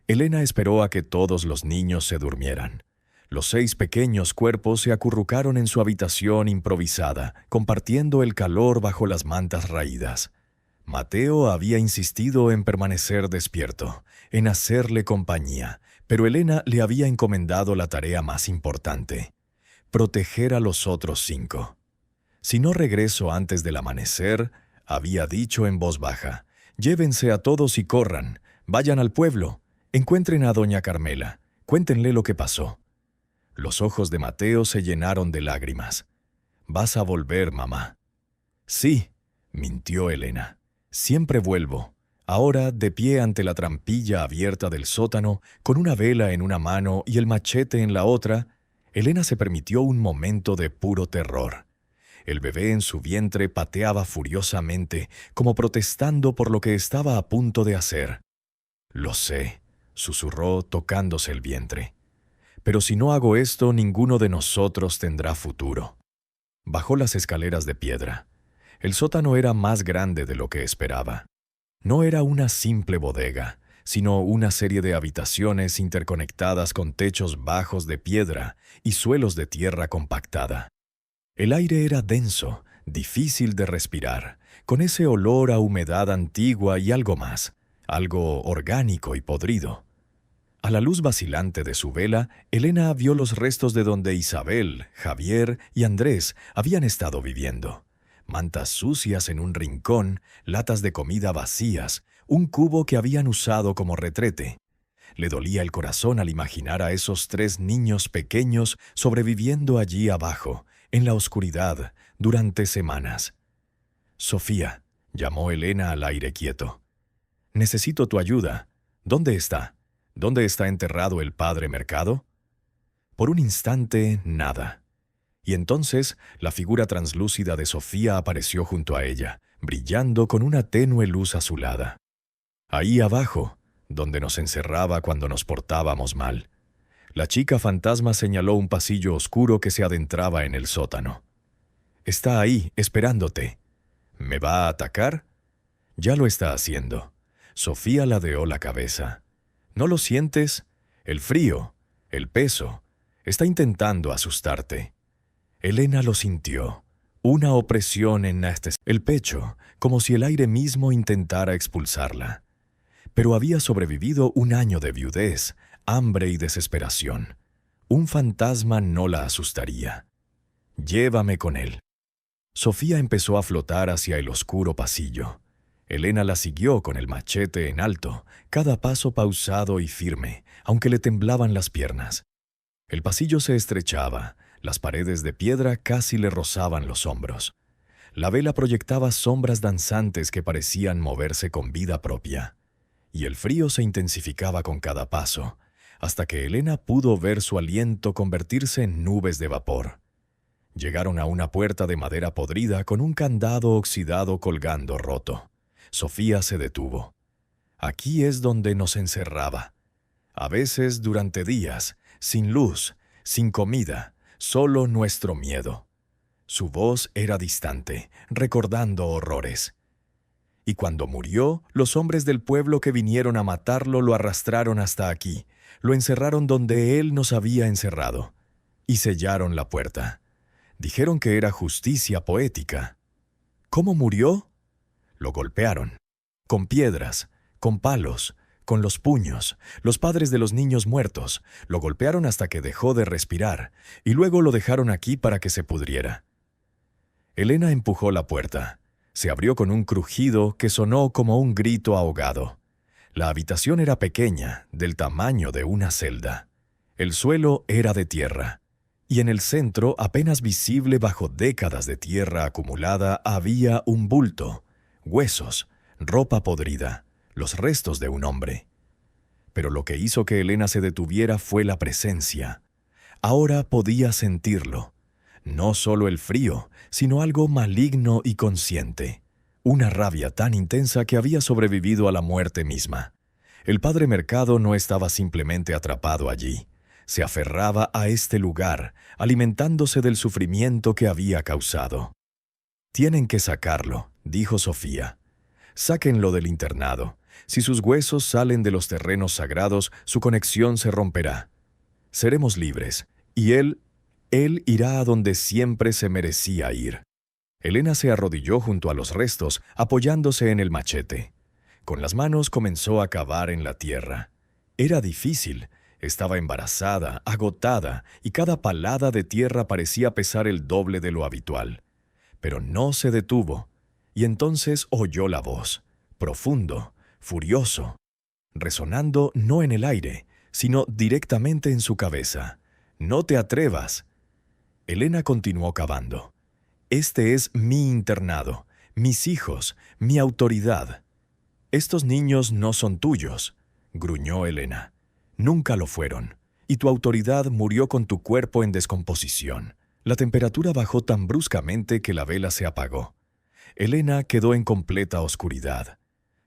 Elena esperó a que todos los niños se durmieran. Los 6 pequeños cuerpos se acurrucaron en su habitación improvisada, compartiendo el calor bajo las mantas raídas. Mateo había insistido en permanecer despierto, en hacerle compañía, pero Elena le había encomendado la tarea más importante: proteger a los otros 5. Si no regreso antes del amanecer, había dicho en voz baja, llévense a todos y corran, vayan al pueblo, encuentren a doña Carmela, cuéntenle lo que pasó. Los ojos de Mateo se llenaron de lágrimas. «¿Vas a volver, mamá?» «Sí», mintió Elena. «Siempre vuelvo». Ahora, de pie ante la trampilla abierta del sótano, con una vela en una mano y el machete en la otra, Elena se permitió un momento de puro terror. El bebé en su vientre pateaba furiosamente, como protestando por lo que estaba a punto de hacer. «Lo sé», susurró tocándose el vientre. «Pero si no hago esto, ninguno de nosotros tendrá futuro». Bajó las escaleras de piedra. El sótano era más grande de lo que esperaba. No era una simple bodega, sino una serie de habitaciones interconectadas con techos bajos de piedra y suelos de tierra compactada. El aire era denso, difícil de respirar, con ese olor a humedad antigua y algo más, algo orgánico y podrido. A la luz vacilante de su vela, Elena vio los restos de donde Isabel, Javier y Andrés habían estado viviendo. Mantas sucias en un rincón, latas de comida vacías, un cubo que habían usado como retrete. Le dolía el corazón al imaginar a esos 3 niños pequeños sobreviviendo allí abajo, en la oscuridad, durante semanas. «Sofía», llamó Elena al aire quieto. «Necesito tu ayuda. ¿Dónde está? ¿Dónde está enterrado el padre Mercado?» Por un instante, nada. Y entonces la figura translúcida de Sofía apareció junto a ella, brillando con una tenue luz azulada. «Ahí abajo, donde nos encerraba cuando nos portábamos mal». La chica fantasma señaló un pasillo oscuro que se adentraba en el sótano. «Está ahí, esperándote». «¿Me va a atacar?» «Ya lo está haciendo». Sofía ladeó la cabeza. «¿No lo sientes? El frío, el peso. Está intentando asustarte». Elena lo sintió. Una opresión en el pecho, como si el aire mismo intentara expulsarla. Pero había sobrevivido un año de viudez, hambre y desesperación. Un fantasma no la asustaría. «Llévame con él». Sofía empezó a flotar hacia el oscuro pasillo. Elena la siguió con el machete en alto, cada paso pausado y firme, aunque le temblaban las piernas. El pasillo se estrechaba, las paredes de piedra casi le rozaban los hombros. La vela proyectaba sombras danzantes que parecían moverse con vida propia. Y el frío se intensificaba con cada paso, hasta que Elena pudo ver su aliento convertirse en nubes de vapor. Llegaron a una puerta de madera podrida con un candado oxidado colgando roto. Sofía se detuvo. Aquí es donde nos encerraba. A veces durante días, sin luz, sin comida, solo nuestro miedo. Su voz era distante, recordando horrores. Y cuando murió, los hombres del pueblo que vinieron a matarlo lo arrastraron hasta aquí, lo encerraron donde él nos había encerrado, y sellaron la puerta. Dijeron que era justicia poética. ¿Cómo murió? Lo golpearon. Con piedras, con palos, con los puños, los padres de los niños muertos. Lo golpearon hasta que dejó de respirar, y luego lo dejaron aquí para que se pudriera. Elena empujó la puerta. Se abrió con un crujido que sonó como un grito ahogado. La habitación era pequeña, del tamaño de una celda. El suelo era de tierra, y en el centro, apenas visible bajo décadas de tierra acumulada, había un bulto, huesos, ropa podrida, los restos de un hombre. Pero lo que hizo que Elena se detuviera fue la presencia. Ahora podía sentirlo. No solo el frío, sino algo maligno y consciente. Una rabia tan intensa que había sobrevivido a la muerte misma. El padre Mercado no estaba simplemente atrapado allí. Se aferraba a este lugar, alimentándose del sufrimiento que había causado. «Tienen que sacarlo», dijo Sofía. «Sáquenlo del internado. Si sus huesos salen de los terrenos sagrados, su conexión se romperá. Seremos libres, y él irá a donde siempre se merecía ir». Elena se arrodilló junto a los restos, apoyándose en el machete. Con las manos comenzó a cavar en la tierra. Era difícil. Estaba embarazada, agotada, y cada palada de tierra parecía pesar el doble de lo habitual. Pero no se detuvo, y entonces oyó la voz, profundo, furioso, resonando no en el aire, sino directamente en su cabeza. «No te atrevas». Elena continuó cavando. «Este es mi internado, mis hijos, mi autoridad». «Estos niños no son tuyos», gruñó Elena. «Nunca lo fueron, y tu autoridad murió con tu cuerpo en descomposición». La temperatura bajó tan bruscamente que la vela se apagó. Elena quedó en completa oscuridad.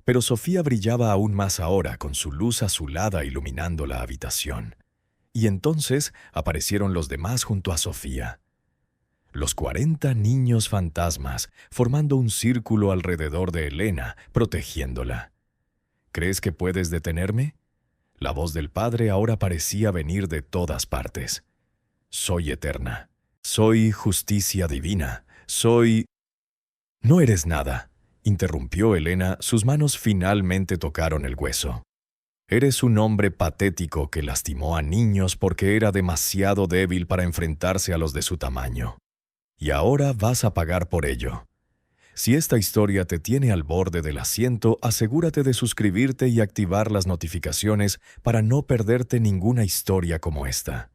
Pero Sofía brillaba aún más ahora, con su luz azulada iluminando la habitación. Y entonces aparecieron los demás junto a Sofía. Los 40 niños fantasmas, formando un círculo alrededor de Elena, protegiéndola. «¿Crees que puedes detenerme?». La voz del padre ahora parecía venir de todas partes. «Soy eterna. Soy justicia divina. Soy...». «No eres nada», interrumpió Elena. Sus manos finalmente tocaron el hueso. «Eres un hombre patético que lastimó a niños porque era demasiado débil para enfrentarse a los de su tamaño. Y ahora vas a pagar por ello. Si esta historia te tiene al borde del asiento, asegúrate de suscribirte y activar las notificaciones para no perderte ninguna historia como esta.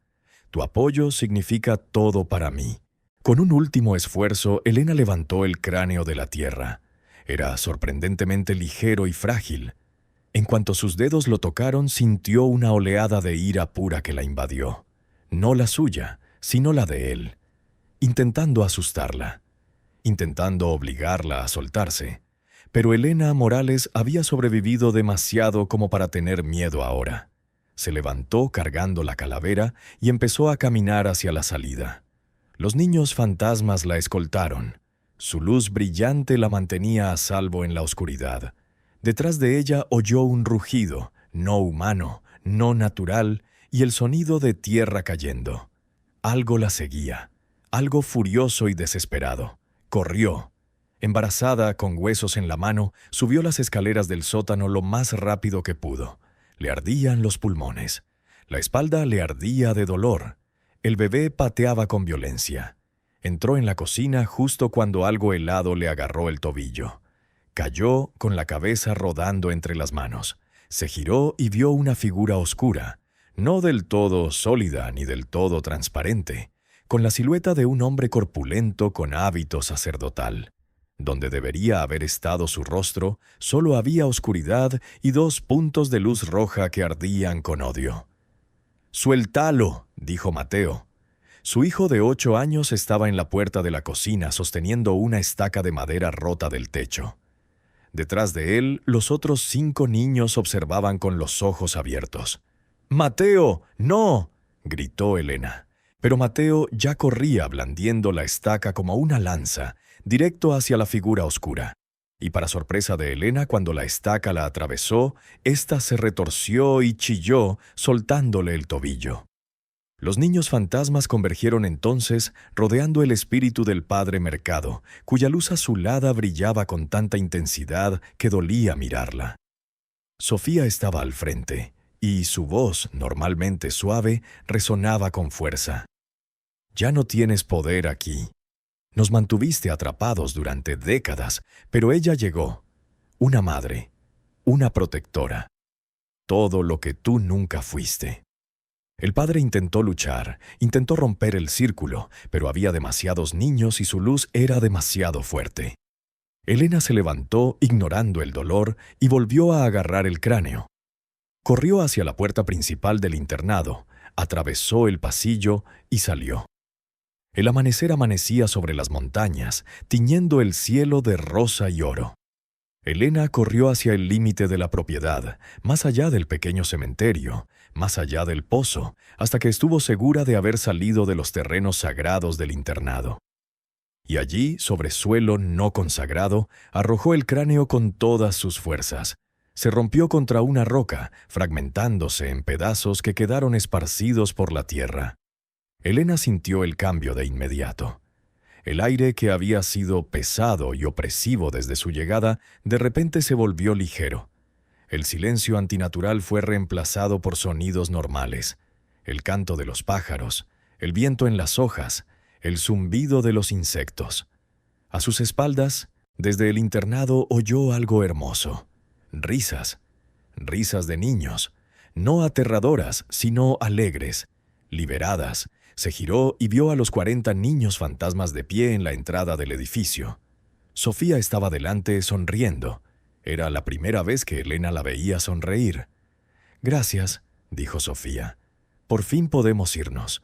Tu apoyo significa todo para mí». Con un último esfuerzo, Elena levantó el cráneo de la tierra. Era sorprendentemente ligero y frágil. En cuanto sus dedos lo tocaron, sintió una oleada de ira pura que la invadió. No la suya, sino la de él. Intentando asustarla. Intentando obligarla a soltarse. Pero Elena Morales había sobrevivido demasiado como para tener miedo ahora. Se levantó cargando la calavera y empezó a caminar hacia la salida. Los niños fantasmas la escoltaron. Su luz brillante la mantenía a salvo en la oscuridad. Detrás de ella oyó un rugido, no humano, no natural, y el sonido de tierra cayendo. Algo la seguía, algo furioso y desesperado. Corrió. Embarazada, con huesos en la mano, subió las escaleras del sótano lo más rápido que pudo. Le ardían los pulmones. La espalda le ardía de dolor. El bebé pateaba con violencia. Entró en la cocina justo cuando algo helado le agarró el tobillo. Cayó con la cabeza rodando entre las manos. Se giró y vio una figura oscura, no del todo sólida ni del todo transparente, con la silueta de un hombre corpulento con hábito sacerdotal. Donde debería haber estado su rostro, solo había oscuridad y 2 puntos de luz roja que ardían con odio. «Suéltalo», dijo Mateo. Su hijo de 8 años estaba en la puerta de la cocina sosteniendo una estaca de madera rota del techo. Detrás de él, los otros 5 niños observaban con los ojos abiertos. «¡Mateo, no!», gritó Elena. Pero Mateo ya corría blandiendo la estaca como una lanza, directo hacia la figura oscura. Y para sorpresa de Elena, cuando la estaca la atravesó, ésta se retorció y chilló, soltándole el tobillo. Los niños fantasmas convergieron entonces, rodeando el espíritu del padre Mercado, cuya luz azulada brillaba con tanta intensidad que dolía mirarla. Sofía estaba al frente, y su voz, normalmente suave, resonaba con fuerza. «Ya no tienes poder aquí. Nos mantuviste atrapados durante décadas, pero ella llegó. Una madre, una protectora. Todo lo que tú nunca fuiste». El padre intentó luchar, intentó romper el círculo, pero había demasiados niños y su luz era demasiado fuerte. Elena se levantó, ignorando el dolor, y volvió a agarrar el cráneo. Corrió hacia la puerta principal del internado, atravesó el pasillo y salió. El amanecer amanecía sobre las montañas, tiñendo el cielo de rosa y oro. Elena corrió hacia el límite de la propiedad, más allá del pequeño cementerio, más allá del pozo, hasta que estuvo segura de haber salido de los terrenos sagrados del internado. Y allí, sobre suelo no consagrado, arrojó el cráneo con todas sus fuerzas. Se rompió contra una roca, fragmentándose en pedazos que quedaron esparcidos por la tierra. Elena sintió el cambio de inmediato. El aire que había sido pesado y opresivo desde su llegada, de repente se volvió ligero. El silencio antinatural fue reemplazado por sonidos normales. El canto de los pájaros, el viento en las hojas, el zumbido de los insectos. A sus espaldas, desde el internado, oyó algo hermoso. Risas. Risas de niños. No aterradoras, sino alegres, liberadas. Se giró y vio a los 40 niños fantasmas de pie en la entrada del edificio. Sofía estaba delante sonriendo. Era la primera vez que Elena la veía sonreír. «Gracias», dijo Sofía. «Por fin podemos irnos».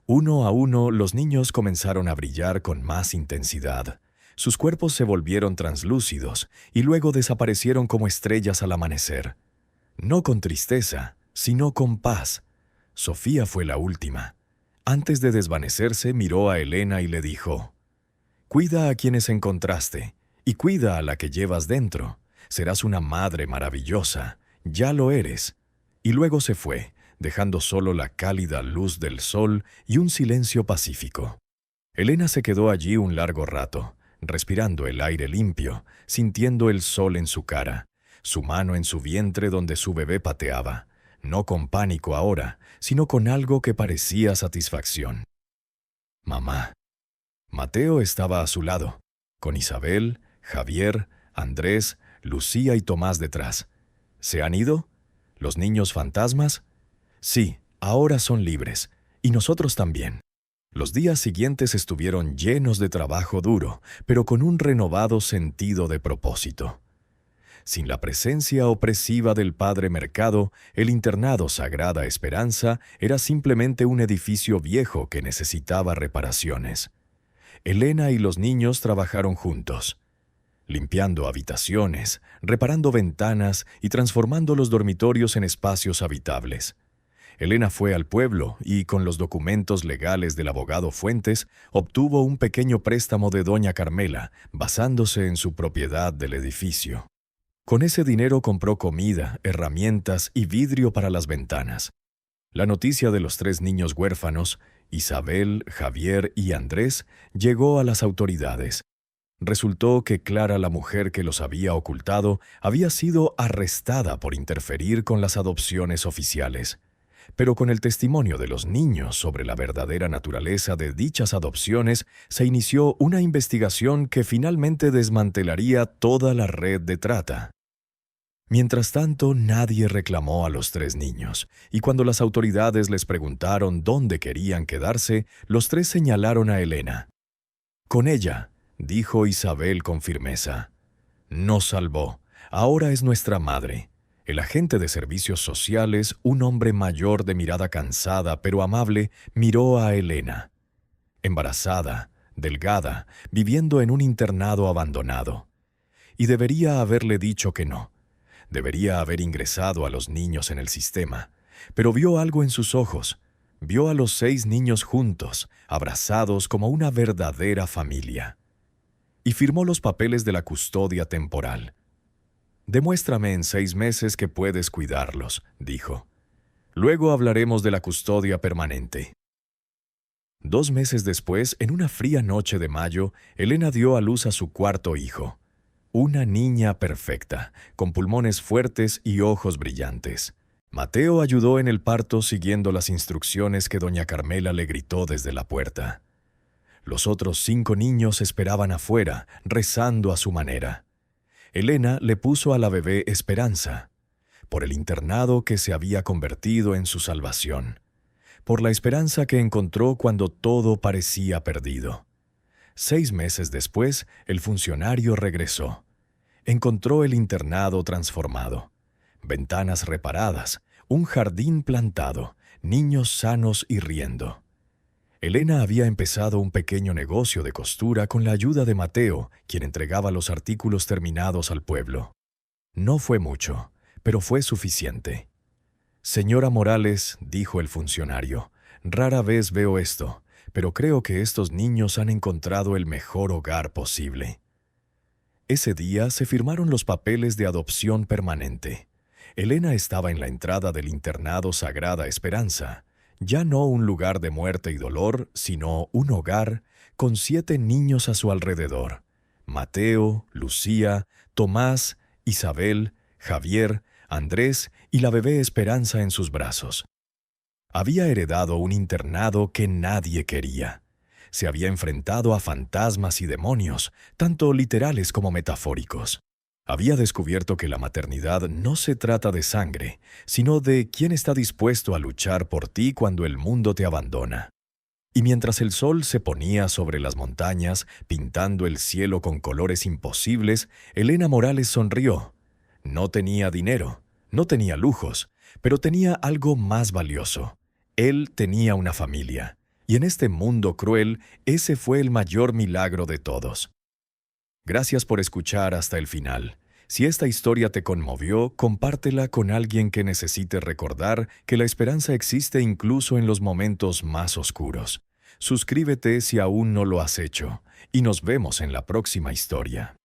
Uno a uno los niños comenzaron a brillar con más intensidad. Sus cuerpos se volvieron translúcidos y luego desaparecieron como estrellas al amanecer. No con tristeza, sino con paz. Sofía fue la última. Antes de desvanecerse, miró a Elena y le dijo: «Cuida a quienes encontraste, y cuida a la que llevas dentro. Serás una madre maravillosa, ya lo eres». Y luego se fue, dejando solo la cálida luz del sol y un silencio pacífico. Elena se quedó allí un largo rato, respirando el aire limpio, sintiendo el sol en su cara, su mano en su vientre donde su bebé pateaba, no con pánico ahora, sino con algo que parecía satisfacción. Mamá. Mateo estaba a su lado, con Isabel, Javier, Andrés, Lucía y Tomás detrás. ¿Se han ido? ¿Los niños fantasmas? Sí, ahora son libres, y nosotros también. Los días siguientes estuvieron llenos de trabajo duro, pero con un renovado sentido de propósito. Sin la presencia opresiva del padre Mercado, el internado Sagrada Esperanza era simplemente un edificio viejo que necesitaba reparaciones. Elena y los niños trabajaron juntos, limpiando habitaciones, reparando ventanas y transformando los dormitorios en espacios habitables. Elena fue al pueblo y, con los documentos legales del abogado Fuentes, obtuvo un pequeño préstamo de doña Carmela, basándose en su propiedad del edificio. Con ese dinero compró comida, herramientas y vidrio para las ventanas. La noticia de los 3 niños huérfanos, Isabel, Javier y Andrés, llegó a las autoridades. Resultó que Clara, la mujer que los había ocultado, había sido arrestada por interferir con las adopciones oficiales. Pero con el testimonio de los niños sobre la verdadera naturaleza de dichas adopciones, se inició una investigación que finalmente desmantelaría toda la red de trata. Mientras tanto, nadie reclamó a los 3 niños, y cuando las autoridades les preguntaron dónde querían quedarse, los 3 señalaron a Elena. «Con ella», dijo Isabel con firmeza. «Nos salvó. Ahora es nuestra madre». El agente de servicios sociales, un hombre mayor de mirada cansada pero amable, miró a Elena. Embarazada, delgada, viviendo en un internado abandonado. Y debería haberle dicho que no. Debería haber ingresado a los niños en el sistema. Pero vio algo en sus ojos. Vio a los 6 niños juntos, abrazados como una verdadera familia. Y firmó los papeles de la custodia temporal. «Demuéstrame en 6 meses que puedes cuidarlos», dijo. «Luego hablaremos de la custodia permanente». 2 meses después, en una fría noche de mayo, Elena dio a luz a su 4.º hijo. Una niña perfecta, con pulmones fuertes y ojos brillantes. Mateo ayudó en el parto siguiendo las instrucciones que doña Carmela le gritó desde la puerta. Los otros 5 niños esperaban afuera, rezando a su manera. Elena le puso a la bebé Esperanza, por el internado que se había convertido en su salvación, por la esperanza que encontró cuando todo parecía perdido. 6 meses después, el funcionario regresó. Encontró el internado transformado, ventanas reparadas, un jardín plantado, niños sanos y riendo. Elena había empezado un pequeño negocio de costura con la ayuda de Mateo, quien entregaba los artículos terminados al pueblo. No fue mucho, pero fue suficiente. Señora Morales, dijo el funcionario, rara vez veo esto, pero creo que estos niños han encontrado el mejor hogar posible. Ese día se firmaron los papeles de adopción permanente. Elena estaba en la entrada del internado Sagrada Esperanza, ya no un lugar de muerte y dolor, sino un hogar con 7 niños a su alrededor: Mateo, Lucía, Tomás, Isabel, Javier, Andrés y la bebé Esperanza en sus brazos. Había heredado un internado que nadie quería. Se había enfrentado a fantasmas y demonios, tanto literales como metafóricos. Había descubierto que la maternidad no se trata de sangre, sino de quién está dispuesto a luchar por ti cuando el mundo te abandona. Y mientras el sol se ponía sobre las montañas, pintando el cielo con colores imposibles, Elena Morales sonrió. No tenía dinero, no tenía lujos, pero tenía algo más valioso. Él tenía una familia, y en este mundo cruel, ese fue el mayor milagro de todos. Gracias por escuchar hasta el final. Si esta historia te conmovió, compártela con alguien que necesite recordar que la esperanza existe incluso en los momentos más oscuros. Suscríbete si aún no lo has hecho, y nos vemos en la próxima historia.